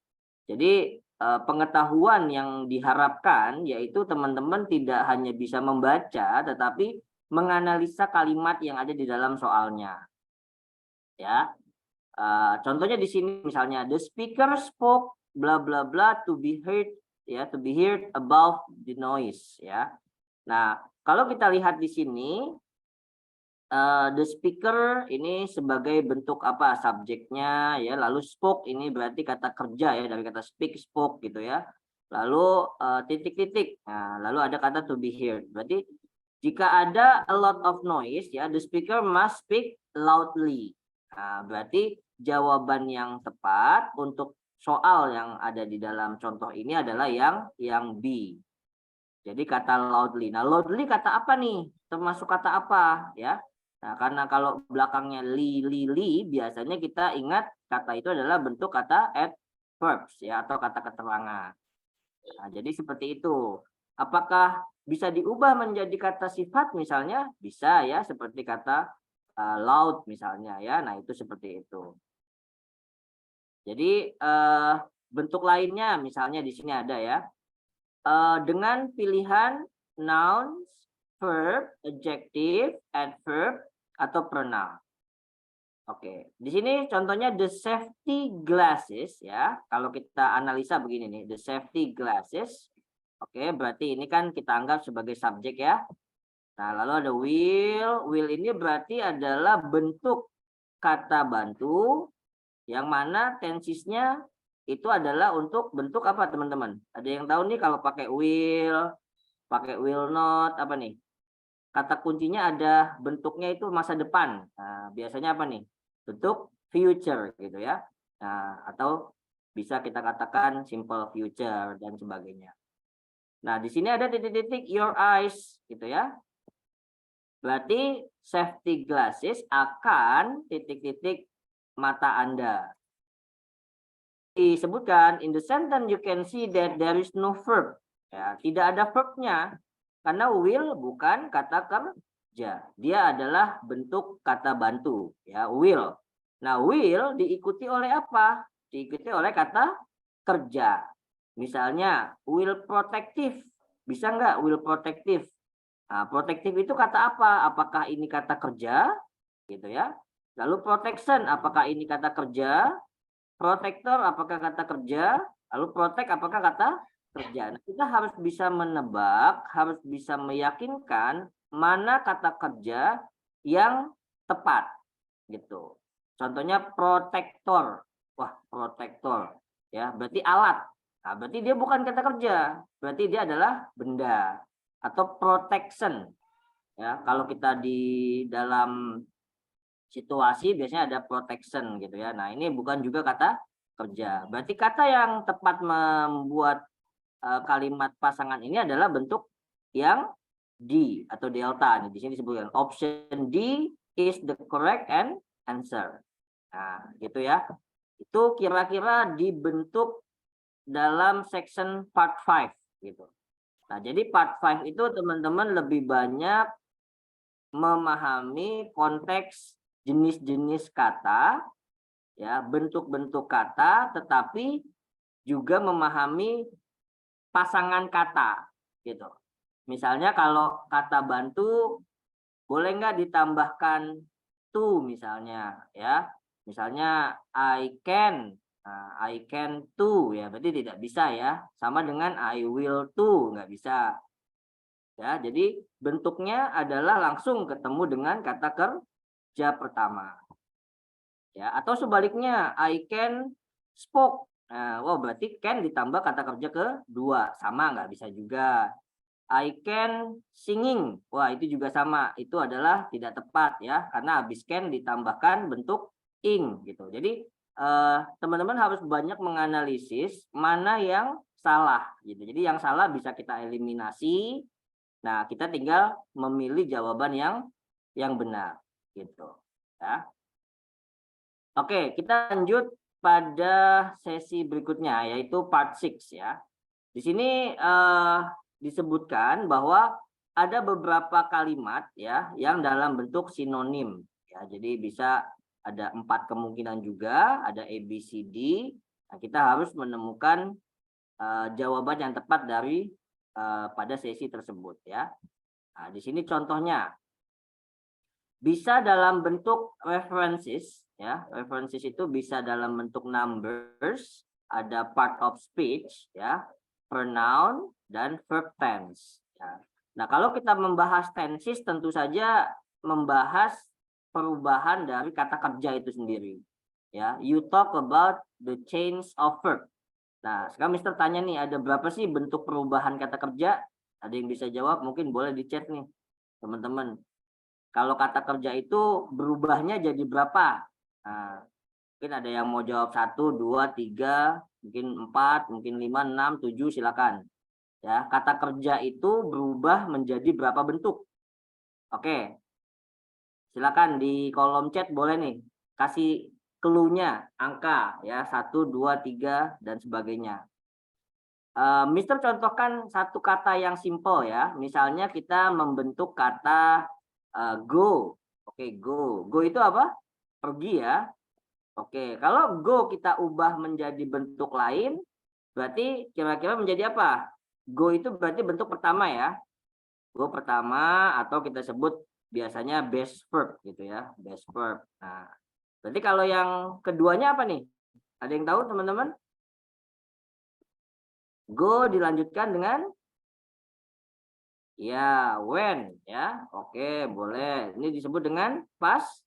Jadi pengetahuan yang diharapkan, yaitu teman-teman tidak hanya bisa membaca, tetapi menganalisa kalimat yang ada di dalam soalnya. Ya, contohnya di sini misalnya, the speaker spoke bla bla bla to be heard ya, to be heard above the noise ya. Nah, kalau kita lihat di sini the speaker ini sebagai bentuk apa? Subjeknya ya, lalu spoke ini berarti kata kerja ya, dari kata speak spoke gitu ya. Lalu titik-titik. Nah, lalu ada kata to be heard. Berarti jika ada a lot of noise ya, the speaker must speak loudly. Nah, berarti jawaban yang tepat untuk soal yang ada di dalam contoh ini adalah yang B. Jadi kata loudly. Nah, loudly kata apa nih? Termasuk kata apa ya? Nah, karena kalau belakangnya li, biasanya kita ingat kata itu adalah bentuk kata adverbs ya, atau kata keterangan. Nah, jadi seperti itu. Apakah bisa diubah menjadi kata sifat misalnya? Bisa ya, seperti kata loud misalnya ya. Nah, itu seperti itu. Jadi bentuk lainnya misalnya di sini ada ya. Dengan pilihan nouns, verb, adjective, adverb, atau pronoun. Oke, di sini contohnya the safety glasses ya. Kalau kita analisa begini nih, the safety glasses. Oke, berarti ini kan kita anggap sebagai subjek ya. Nah, lalu ada will. Will ini berarti adalah bentuk kata bantu yang mana tensisnya itu adalah untuk bentuk apa teman-teman? Ada yang tahu nih kalau pakai will not, apa nih? Kata kuncinya ada bentuknya itu masa depan. Nah, biasanya apa nih? Bentuk future gitu ya. Nah, atau bisa kita katakan simple future dan sebagainya. Nah, di sini ada titik-titik your eyes gitu ya. Berarti safety glasses akan titik-titik mata Anda. Disebutkan in the sentence you can see that there is no verb. Ya, tidak ada verbnya karena will bukan kata kerja. Dia adalah bentuk kata bantu ya, will. Nah, will diikuti oleh apa? Diikuti oleh kata kerja. Misalnya will protective. Bisa nggak will protective? Nah, protective itu kata apa? Apakah ini kata kerja? Gitu ya. Lalu protection, apakah ini kata kerja? Protector, apakah kata kerja? Lalu protect, apakah kata kerja? Nah, kita harus bisa menebak, harus bisa meyakinkan mana kata kerja yang tepat. Gitu. Contohnya protector. Wah, protector. Ya, berarti alat. Nah, berarti dia bukan kata kerja. Berarti dia adalah benda. Atau protection. Ya, kalau kita di dalam situasi biasanya ada protection gitu ya. Nah, ini bukan juga kata kerja. Berarti kata yang tepat membuat kalimat pasangan ini adalah bentuk yang D atau delta. Di sini disebutkan option D is the correct answer. Nah, gitu ya. Itu kira-kira dibentuk dalam section part 5 gitu. Nah, jadi part 5 itu teman-teman lebih banyak memahami konteks jenis-jenis kata, ya, bentuk-bentuk kata, tetapi juga memahami pasangan kata, gitu. Misalnya kalau kata bantu, boleh nggak ditambahkan to misalnya, ya. Misalnya I can, nah, I can to, ya, berarti tidak bisa ya. Sama dengan I will to, nggak bisa. Ya, jadi bentuknya adalah langsung ketemu dengan kata kerja pertama. Ya, atau sebaliknya I can spoke Nah, wow, berarti can ditambah kata kerja kedua, sama nggak? Bisa juga. I can singing, wah itu juga sama, itu adalah tidak tepat ya, karena habis can ditambahkan bentuk ing gitu. Jadi teman-teman harus banyak menganalisis mana yang salah gitu. Jadi yang salah bisa kita eliminasi. Nah, kita tinggal memilih jawaban yang benar gitu ya. Oke, kita lanjut pada sesi berikutnya, yaitu part 6 ya. Di sini disebutkan bahwa ada beberapa kalimat ya yang dalam bentuk sinonim ya. Jadi bisa ada 4 kemungkinan juga, ada A, B, C, D. Nah, kita harus menemukan jawaban yang tepat dari pada sesi tersebut ya. Nah, di sini contohnya bisa dalam bentuk references ya. References itu bisa dalam bentuk numbers, ada part of speech ya, pronoun dan verb tense ya. Nah, kalau kita membahas tenses tentu saja membahas perubahan dari kata kerja itu sendiri ya. You talk about the change of verb. Nah, sekarang Mister tanya nih, ada berapa sih bentuk perubahan kata kerja? Ada yang bisa jawab? Mungkin boleh di chat nih teman-teman. Kalau kata kerja itu berubahnya jadi berapa? Nah, mungkin ada yang mau jawab 1, 2, 3, mungkin 4, mungkin 5, 6, 7, silakan. Ya, kata kerja itu berubah menjadi berapa bentuk? Oke. Silakan di kolom chat boleh nih kasih clue-nya, angka ya, 1, 2, 3 dan sebagainya. Mister contohkan satu kata yang simple ya. Misalnya kita membentuk kata go. Oke, go. Go itu apa? Pergi ya. Oke, kalau go kita ubah menjadi bentuk lain, berarti kira-kira menjadi apa? Go itu berarti bentuk pertama ya. Go pertama atau kita sebut biasanya base verb gitu ya. Base verb. Nah, berarti kalau yang keduanya apa nih? Ada yang tahu teman-teman? Go dilanjutkan dengan ya, when ya. Oke, boleh. Ini disebut dengan past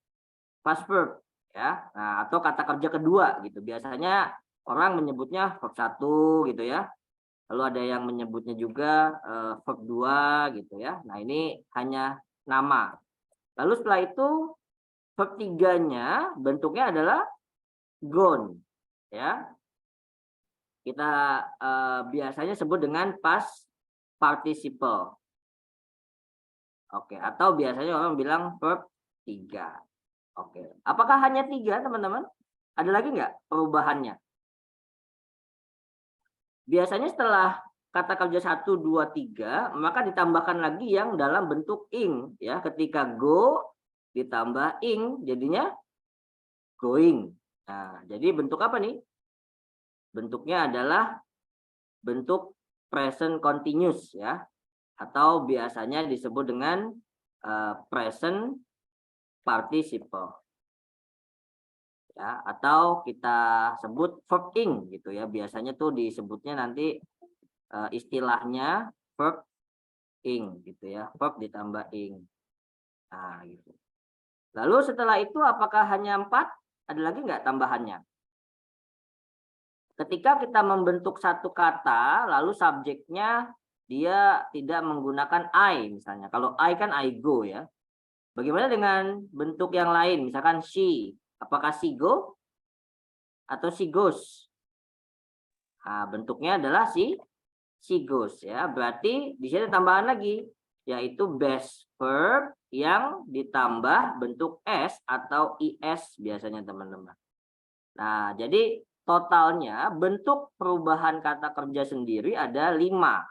verb ya. Nah, atau kata kerja kedua gitu. Biasanya orang menyebutnya verb 1 gitu ya. Lalu ada yang menyebutnya juga verb 2 gitu ya. Nah, ini hanya nama. Lalu setelah itu verb 3-nya bentuknya adalah gone ya. Kita biasanya sebut dengan past participle. Oke, atau biasanya orang bilang verb 3. Oke, apakah hanya 3 teman-teman? Ada lagi nggak perubahannya? Biasanya setelah kata kerja 1, 2, 3, maka ditambahkan lagi yang dalam bentuk ing ya. Ketika go ditambah ing jadinya going. Nah, jadi bentuk apa nih? Bentuknya adalah bentuk present continuous ya, atau biasanya disebut dengan present participle ya, atau kita sebut verb ing gitu ya. Biasanya tuh disebutnya nanti istilahnya verb ing gitu ya, verb ditambah ing. Nah, gitu. Lalu setelah itu apakah hanya 4? Ada lagi nggak tambahannya? Ketika kita membentuk satu kata, lalu subjeknya dia tidak menggunakan I misalnya. Kalau I kan I go ya. Bagaimana dengan bentuk yang lain? Misalkan she. Apakah she go? Atau she goes? Nah, bentuknya adalah she goes ya. Berarti di sini tambahan lagi, yaitu base verb yang ditambah bentuk S atau IS biasanya teman-teman. Nah, jadi totalnya bentuk perubahan kata kerja sendiri ada 5.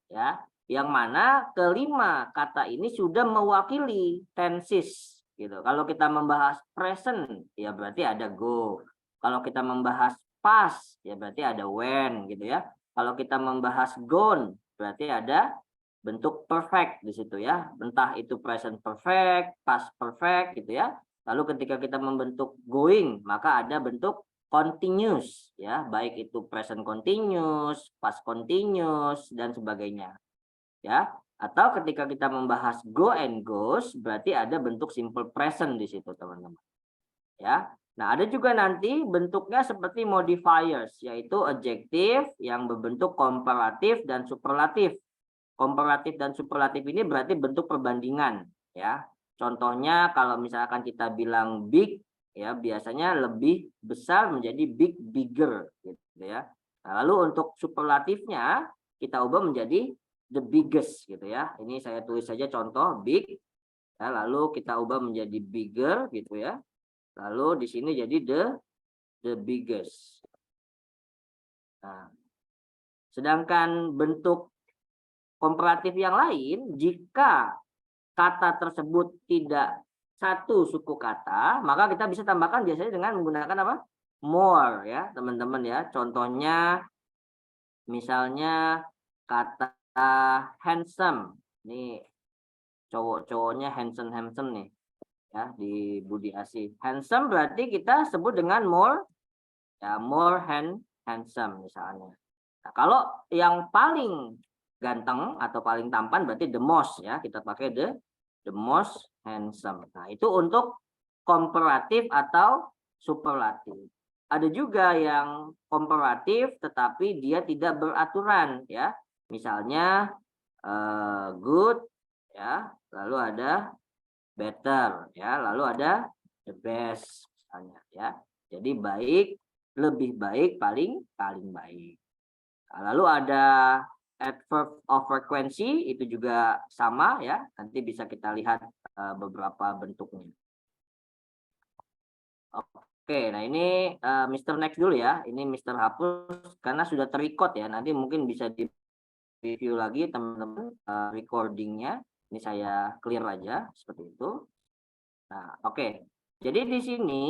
Ya, yang mana kelima kata ini sudah mewakili tenses gitu. Kalau kita membahas present ya berarti ada go. Kalau kita membahas past ya berarti ada when gitu ya. Kalau kita membahas gone berarti ada bentuk perfect di situ ya. Entah itu present perfect, past perfect gitu ya. Lalu ketika kita membentuk going, maka ada bentuk continuous ya, baik itu present continuous, past continuous dan sebagainya. Ya, atau ketika kita membahas go and goes berarti ada bentuk simple present di situ, teman-teman. Ya. Nah, ada juga nanti bentuknya seperti modifiers, yaitu adjektif yang berbentuk komparatif dan superlatif. Komparatif dan superlatif ini berarti bentuk perbandingan, ya. Contohnya kalau misalkan kita bilang big, ya biasanya lebih besar menjadi big, bigger, gitu ya. Nah, lalu untuk superlatifnya kita ubah menjadi the biggest, gitu ya. Ini saya tulis saja contoh big, ya, lalu kita ubah menjadi bigger, gitu ya. Lalu di sini jadi the biggest. Nah, sedangkan bentuk komparatif yang lain, jika kata tersebut tidak satu suku kata, maka kita bisa tambahkan biasanya dengan menggunakan apa? More, ya teman-teman ya. Contohnya misalnya kata handsome. Ini cowok-cowoknya handsome nih, ya, di Budi Asih. Handsome berarti kita sebut dengan more, ya, more handsome misalnya. Nah, kalau yang paling ganteng atau paling tampan berarti the most, ya, kita pakai the most handsome. Nah, itu untuk komparatif atau superlatif. Ada juga yang komparatif tetapi dia tidak beraturan, ya. Misalnya good, ya, lalu ada better, ya, lalu ada the best misalnya, ya. Jadi baik, lebih baik, paling baik. Nah, lalu ada adverb of frequency, itu juga sama, ya. Nanti bisa kita lihat beberapa bentuknya. Oke, nah ini Mr. Next dulu ya. Ini Mr. Hapus karena sudah terrecord ya. Nanti mungkin bisa di review lagi teman-teman recordingnya. Ini saya clear aja seperti itu. Nah, oke. Jadi di sini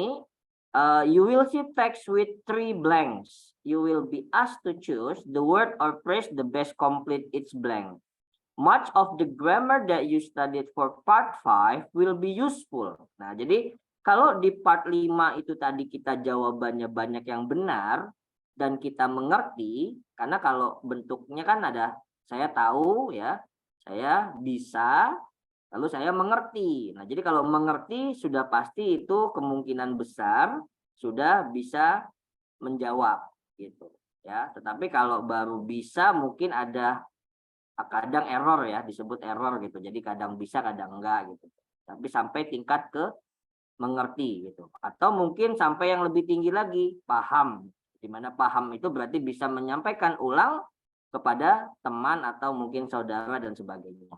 you will see text with 3 blanks. You will be asked to choose the word or phrase the best complete each blank. Much of the grammar that you studied for part 5 will be useful. Nah, jadi kalau di part 5 itu tadi kita jawabannya banyak yang benar dan kita mengerti, karena kalau bentuknya kan ada saya tahu, ya, saya bisa, lalu saya mengerti. Nah, jadi kalau mengerti sudah pasti itu kemungkinan besar sudah bisa menjawab gitu, ya. Tetapi kalau baru bisa mungkin ada kadang error, ya, disebut error gitu. Jadi kadang bisa kadang enggak gitu. Tapi sampai tingkat ke mengerti gitu. Atau mungkin sampai yang lebih tinggi lagi, paham. Di mana paham itu berarti bisa menyampaikan ulang kepada teman atau mungkin saudara dan sebagainya.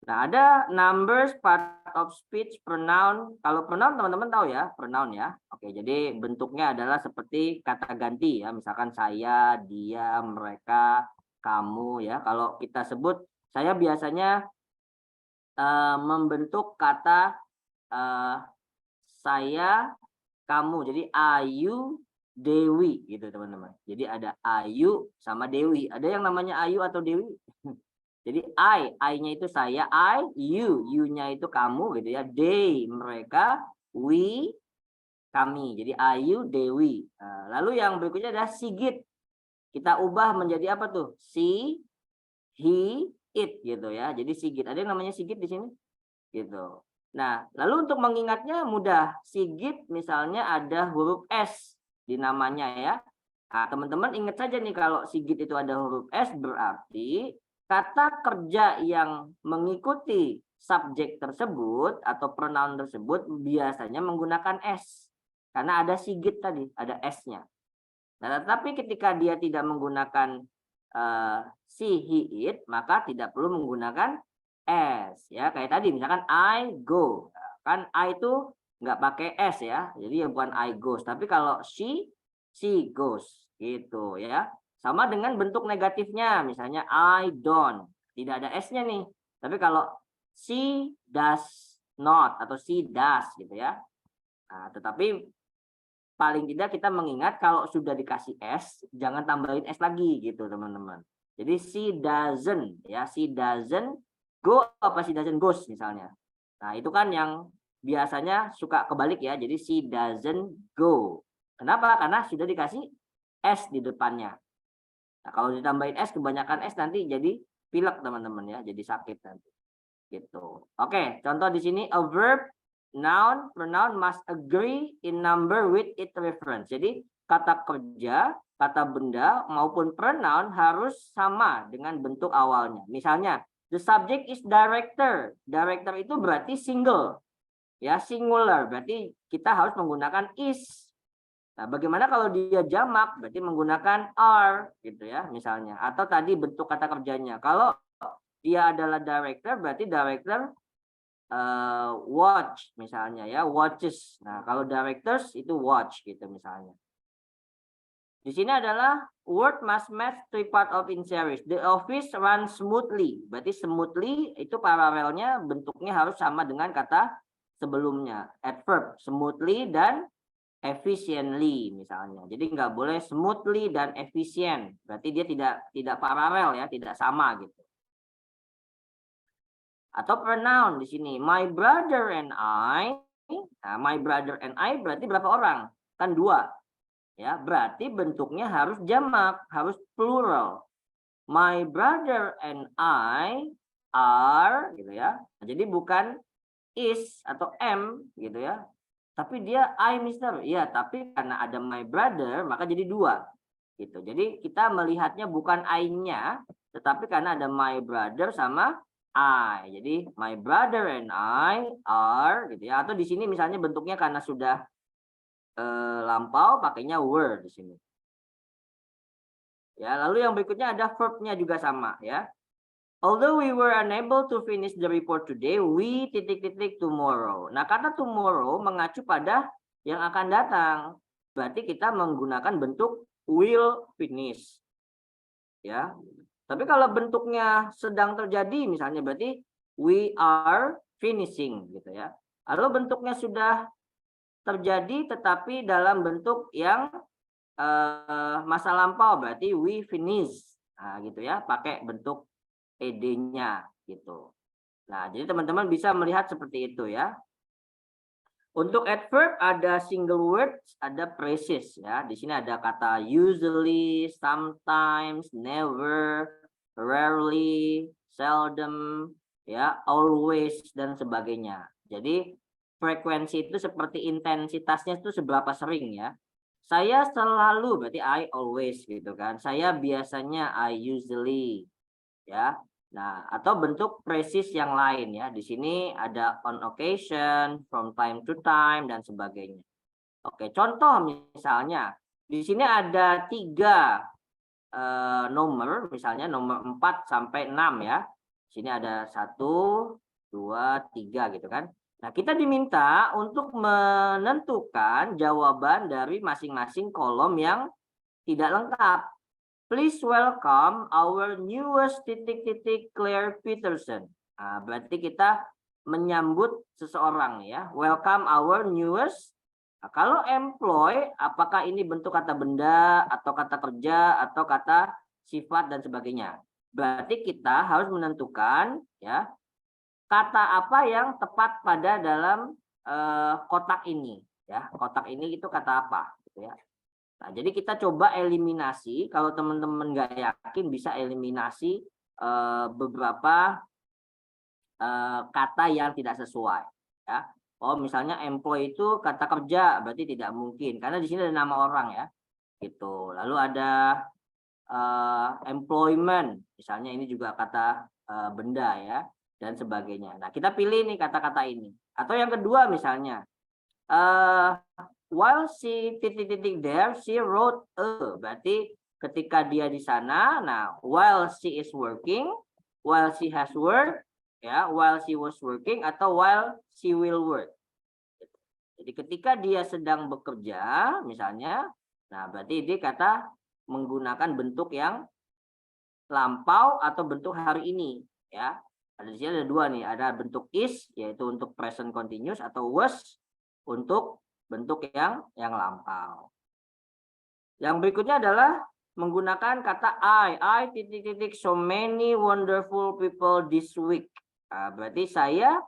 Nah, ada numbers, part of speech, pronoun. Kalau pronoun teman-teman tahu ya, pronoun ya. Oke, jadi bentuknya adalah seperti kata ganti ya. Misalkan saya, dia, mereka, kamu, ya. Kalau kita sebut, saya biasanya membentuk kata saya, kamu. Jadi Ayu, Dewi gitu teman-teman. Jadi ada Ayu sama Dewi. Ada yang namanya Ayu atau Dewi? Jadi I-nya itu saya, you-nya itu kamu gitu ya. They, mereka, we, kami. Jadi Ayu, Dewi. Nah, lalu yang berikutnya adalah Sigit. Kita ubah menjadi apa tuh? Si, he, it gitu ya. Jadi Sigit. Ada yang namanya Sigit di sini? Gitu. Nah, lalu untuk mengingatnya mudah. Sigit misalnya ada huruf S di namanya ya. Nah, teman-teman ingat saja nih kalau Sigit itu ada huruf S berarti kata kerja yang mengikuti subjek tersebut atau pronoun tersebut biasanya menggunakan S. Karena ada Sigit tadi, ada S-nya. Nah, tetapi ketika dia tidak menggunakan si, he, it, maka tidak perlu menggunakan S. Ya, kayak tadi misalkan I go. Kan I itu nggak pakai S ya, jadi ya bukan I goes. Tapi kalau she goes. Gitu ya. Sama dengan bentuk negatifnya, misalnya I don't, tidak ada S-nya nih. Tapi kalau she does not atau she does gitu ya. Nah, tetapi paling tidak kita mengingat kalau sudah dikasih S, jangan tambahin S lagi gitu teman-teman. Jadi she doesn't, ya, she doesn't go apa she doesn't goes misalnya. Nah, itu kan yang biasanya suka kebalik ya. Jadi she doesn't go. Kenapa? Karena sudah dikasih S di depannya. Nah, kalau ditambahin S, kebanyakan S nanti jadi pilek teman-teman ya, jadi sakit nanti. Gitu. Oke, contoh di sini a verb pronoun must agree in number with its reference. Jadi kata kerja, kata benda maupun pronoun harus sama dengan bentuk awalnya. Misalnya, the subject is director. Director itu berarti single. Ya, singular. Berarti kita harus menggunakan is. Nah, bagaimana kalau dia jamak? Berarti menggunakan are gitu ya, misalnya. Atau tadi bentuk kata kerjanya. Kalau dia adalah director, berarti director watch misalnya ya, watches. Nah, kalau directors itu watch gitu misalnya. Di sini adalah word must match three part of in series. The office runs smoothly. Berarti smoothly itu paralelnya bentuknya harus sama dengan kata sebelumnya. Adverb smoothly dan efficiently misalnya. Jadi nggak boleh smoothly dan efficient. Berarti dia tidak paralel ya, tidak sama gitu. Atau pronoun di sini. My brother and I. Nah, my brother and I berarti berapa orang? Kan 2. Ya, berarti bentuknya harus jamak, harus plural. My brother and I are gitu ya. Jadi bukan is atau am gitu ya. Tapi dia I Mister. Ya, tapi karena ada my brother maka jadi 2 gitu. Jadi kita melihatnya bukan I-nya, tetapi karena ada my brother sama I. Jadi my brother and I are gitu ya. Atau di sini misalnya bentuknya karena sudah lampau pakainya were di sini. Ya, lalu yang berikutnya ada verbnya juga sama ya. Although we were unable to finish the report today, we ... tomorrow. Nah, kata tomorrow mengacu pada yang akan datang. Berarti kita menggunakan bentuk will finish. Ya. Tapi kalau bentuknya sedang terjadi misalnya berarti we are finishing gitu ya. Lalu bentuknya sudah terjadi tetapi dalam bentuk yang masa lampau berarti we finish. Nah, gitu ya, pakai bentuk ed-nya gitu. Nah, jadi teman-teman bisa melihat seperti itu ya. Untuk adverb ada single words, ada phrases ya. Di sini ada kata usually, sometimes, never, rarely, seldom, ya, always dan sebagainya. Jadi frekuensi itu seperti intensitasnya itu seberapa sering ya. Saya selalu berarti I always gitu kan. Saya biasanya I usually ya. Nah, atau bentuk phrases yang lain ya. Di sini ada on occasion, from time to time dan sebagainya. Oke, contoh misalnya di sini ada 3 nomor, misalnya nomor 4 sampai 6 ya. Di sini ada 1, 2, 3 gitu kan. Nah, kita diminta untuk menentukan jawaban dari masing-masing kolom yang tidak lengkap. Please welcome our newest ... Claire Peterson. Nah, berarti kita menyambut seseorang ya. Welcome our newest. Nah, kalau employ, apakah ini bentuk kata benda atau kata kerja atau kata sifat dan sebagainya. Berarti kita harus menentukan ya kata apa yang tepat pada dalam kotak ini ya. Kotak ini itu kata apa gitu ya. Nah, jadi kita coba eliminasi. Kalau teman-teman nggak yakin bisa eliminasi beberapa kata yang tidak sesuai ya. Oh, misalnya employ itu kata kerja berarti tidak mungkin karena di sini ada nama orang ya gitu. Lalu ada employment misalnya, ini juga kata benda ya dan sebagainya. Nah, kita pilih nih kata-kata ini. Atau yang kedua misalnya while she ... there, she wrote a. Berarti ketika dia di sana, nah while she is working, while she has work, ya, while she was working atau while she will work. Jadi ketika dia sedang bekerja, misalnya, nah berarti dia kata menggunakan bentuk yang lampau atau bentuk hari ini, ya. Ada di sini ada 2 nih, ada bentuk is yaitu untuk present continuous atau was untuk bentuk yang lampau. Yang berikutnya adalah menggunakan kata I ... so many wonderful people this week. Nah, berarti saya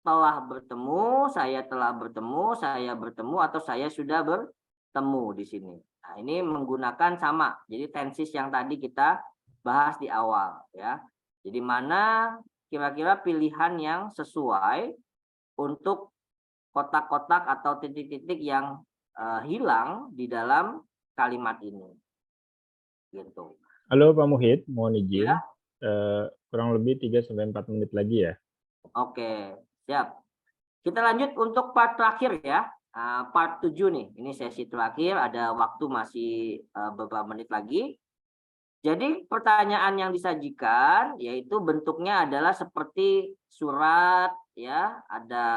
telah bertemu, saya bertemu atau saya sudah bertemu di sini. Nah, ini menggunakan sama. Jadi tenses yang tadi kita bahas di awal ya. Jadi mana kira-kira pilihan yang sesuai untuk kotak-kotak atau titik-titik yang hilang di dalam kalimat ini. Gitu. Halo Pak Muhid, mohon izin. Ya. Kurang lebih 3-4 menit lagi ya. Oke, siap. Kita lanjut untuk part terakhir ya. Part 7 nih. Ini sesi terakhir, ada waktu masih beberapa menit lagi. Jadi pertanyaan yang disajikan yaitu bentuknya adalah seperti surat ya, ada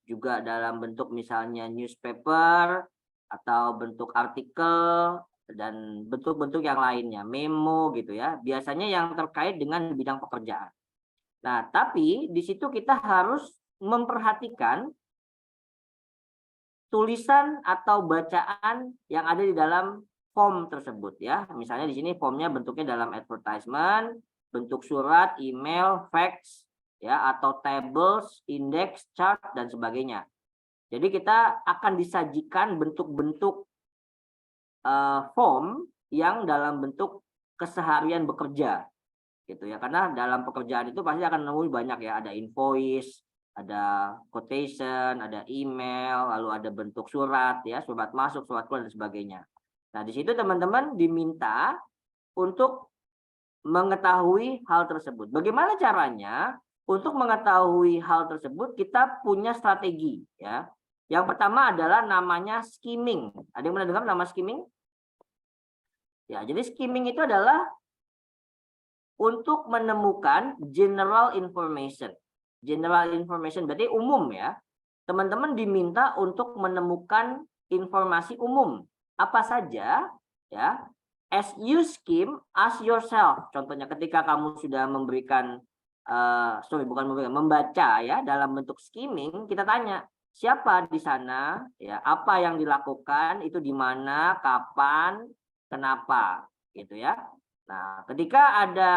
juga dalam bentuk misalnya newspaper atau bentuk artikel dan bentuk-bentuk yang lainnya, memo gitu ya. Biasanya yang terkait dengan bidang pekerjaan. Nah, tapi di situ kita harus memperhatikan tulisan atau bacaan yang ada di dalam form tersebut ya. Misalnya di sini formnya bentuknya dalam advertisement, bentuk surat, email, fax ya, atau tables, index, chart dan sebagainya. Jadi kita akan disajikan bentuk-bentuk form yang dalam bentuk keseharian bekerja gitu ya. Karena dalam pekerjaan itu pasti akan menemui banyak ya, ada invoice, ada quotation, ada email, lalu ada bentuk surat ya, surat masuk, surat keluar dan sebagainya. Nah, di situ teman-teman diminta untuk mengetahui hal tersebut. Bagaimana caranya? Untuk mengetahui hal tersebut kita punya strategi ya. Yang pertama adalah namanya skimming. Ada yang pernah dengar nama skimming? Ya, jadi skimming itu adalah untuk menemukan general information. General information berarti umum ya. Teman-teman diminta untuk menemukan informasi umum. Apa saja ya. As you skim, ask yourself. Contohnya ketika kamu sudah memberikan membaca ya dalam bentuk skimming, kita tanya siapa di sana ya, apa yang dilakukan, itu di mana, kapan, kenapa gitu ya. Nah, ketika ada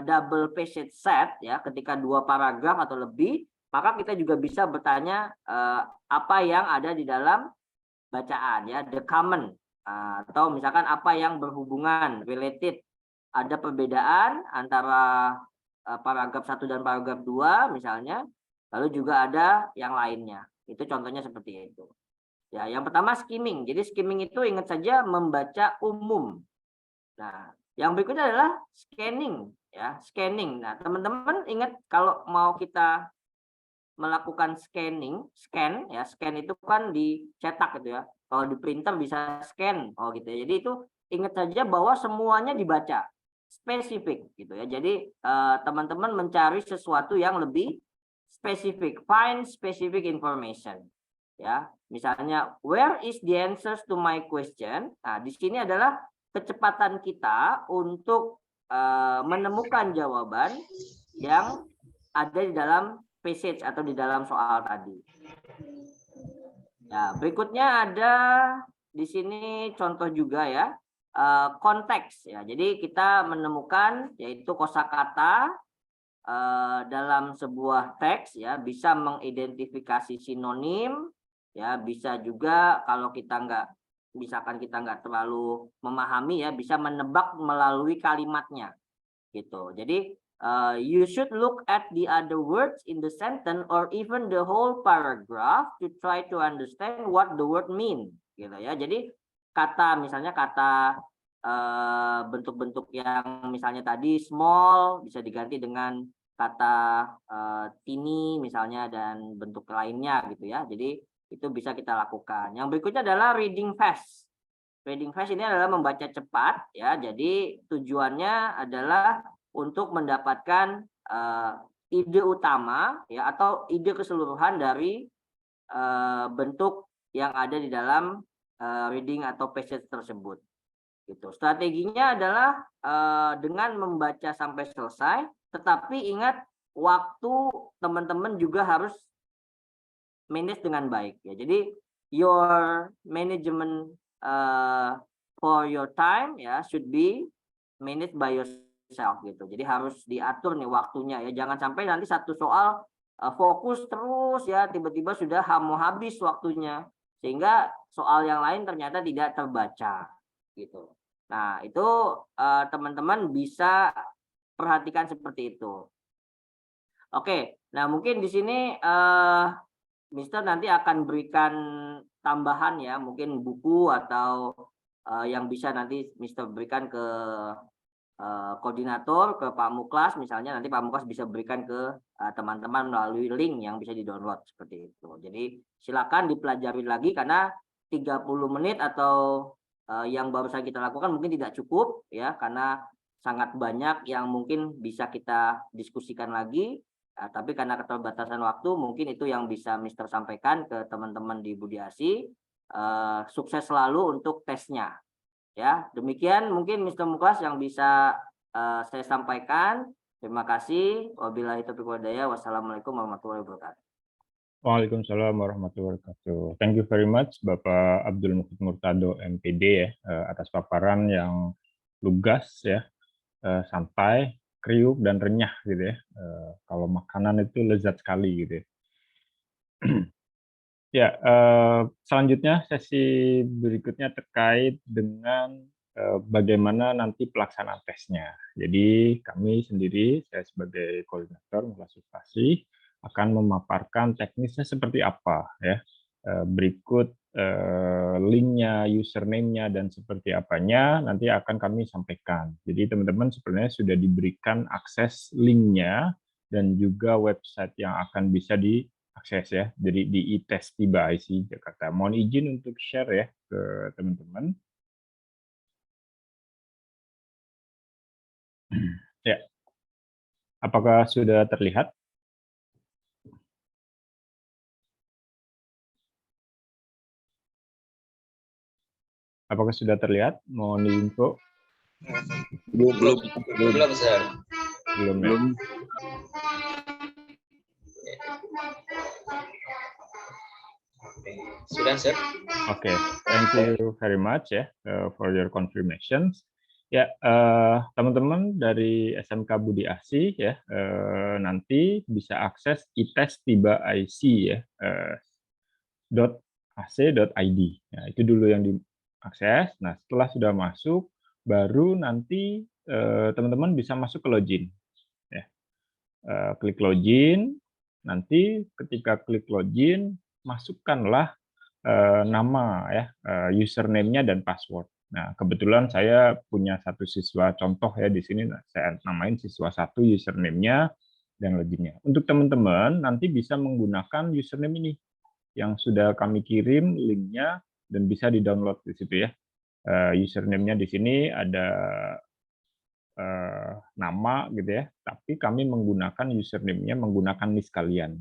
double passage set ya, ketika 2 paragraf atau lebih, maka kita juga bisa bertanya apa yang ada di dalam bacaan ya, the common atau misalkan apa yang berhubungan, related. Ada perbedaan antara paragraf 1 dan paragraf 2 misalnya, lalu juga ada yang lainnya. Itu contohnya seperti itu. Ya, yang pertama skimming. Jadi skimming itu ingat saja membaca umum. Nah, yang berikutnya adalah scanning ya, scanning. Nah, teman-teman ingat kalau mau kita melakukan scan itu kan dicetak gitu ya. Kalau di printer bisa scan, gitu ya. Jadi itu ingat saja bahwa semuanya dibaca, spesifik gitu ya. Jadi teman-teman mencari sesuatu yang lebih spesifik, find specific information. Ya, misalnya where is the answers to my question? Nah, di sini adalah kecepatan kita untuk menemukan jawaban yang ada di dalam passage atau di dalam soal tadi. Ya, berikutnya ada di sini contoh juga ya, konteks ya. Jadi kita menemukan yaitu kosakata dalam sebuah teks ya, bisa mengidentifikasi sinonim ya, bisa juga kalau kita nggak terlalu memahami ya, bisa menebak melalui kalimatnya gitu. Jadi you should look at the other words in the sentence or even the whole paragraph to try to understand what the word mean gitu ya. Jadi misalnya kata bentuk-bentuk yang misalnya tadi small bisa diganti dengan kata tiny misalnya dan bentuk lainnya gitu ya. Jadi itu bisa kita lakukan. Yang berikutnya adalah reading fast. Reading fast ini adalah membaca cepat ya. Jadi tujuannya adalah untuk mendapatkan ide utama ya, atau ide keseluruhan dari bentuk yang ada di dalam reading atau passage tersebut. Gitu. Strateginya adalah dengan membaca sampai selesai, tetapi ingat waktu teman-teman juga harus manage dengan baik ya. Jadi your management for your time ya should be managed by yourself gitu. Jadi harus diatur nih waktunya ya. Jangan sampai nanti satu soal fokus terus ya, tiba-tiba sudah mau habis waktunya sehingga soal yang lain ternyata tidak terbaca gitu. Nah, itu teman-teman bisa perhatikan seperti itu. Oke, nah mungkin di sini Mister nanti akan berikan tambahan ya, mungkin buku atau yang bisa nanti Mister berikan ke koordinator, ke Pak Muklas misalnya, nanti Pak Muklas bisa berikan ke teman-teman melalui link yang bisa di-download seperti itu. Jadi silakan dipelajari lagi karena 30 menit atau yang baru saja kita lakukan mungkin tidak cukup ya, karena sangat banyak yang mungkin bisa kita diskusikan lagi. Tapi karena keterbatasan waktu, mungkin itu yang bisa Mister sampaikan ke teman-teman di Budi Asi. Sukses selalu untuk tesnya. Ya, demikian mungkin Mr. Muklas yang bisa saya sampaikan. Terima kasih. Wabillahi taufiq wal hidayah. Wassalamualaikum warahmatullahi wabarakatuh. Waalaikumsalam warahmatullahi wabarakatuh. Thank you very much Bapak Abdul Muhid Murtado MPD ya atas paparan yang lugas ya, sampai kriuk dan renyah gitu ya. Kalau makanan itu lezat sekali gitu ya. Ya, selanjutnya sesi berikutnya terkait dengan bagaimana nanti pelaksanaan tesnya. Jadi kami sendiri, saya sebagai koordinator mengklasifikasi, akan memaparkan teknisnya seperti apa ya. Berikut linknya, username-nya, dan seperti apanya nanti akan kami sampaikan. Jadi teman-teman sebenarnya sudah diberikan akses linknya dan juga website yang akan bisa diakses ya. Jadi di iTest Tiba IC Jakarta. Mohon izin untuk share ya ke teman-teman. Ya, apakah sudah terlihat? Apakah sudah terlihat? Mohon diinfo. Belum, Sir. Belum ya? Sudah, Sir. Oke, thank you very much ya for your confirmations. Ya, teman-teman dari SMK Budi Asi ya, nanti bisa akses iTest Tiba IC ya, .ac.id. Ya, itu dulu yang diakses. Nah, setelah sudah masuk, baru nanti teman-teman bisa masuk ke login. Ya. Klik login, nanti ketika klik login, masukkanlah nama ya, username-nya dan password. Nah, kebetulan saya punya satu siswa contoh ya di sini, saya namain siswa 1 username-nya dan login-nya. Untuk teman-teman nanti bisa menggunakan username ini yang sudah kami kirim link-nya dan bisa di-download di situ ya. Username-nya di sini ada nama gitu ya, tapi kami menggunakan username-nya menggunakan list kalian.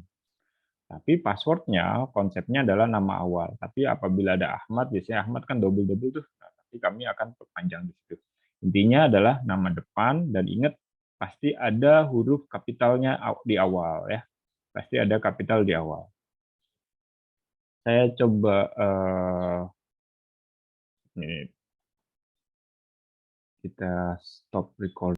Tapi passwordnya konsepnya adalah nama awal. Tapi apabila ada Ahmad, biasanya Ahmad kan double-double tuh. Nah, tapi kami akan perpanjang di situ. Intinya adalah nama depan, dan ingat pasti ada huruf kapitalnya di awal ya. Pasti ada kapital di awal. Saya coba ini kita stop record.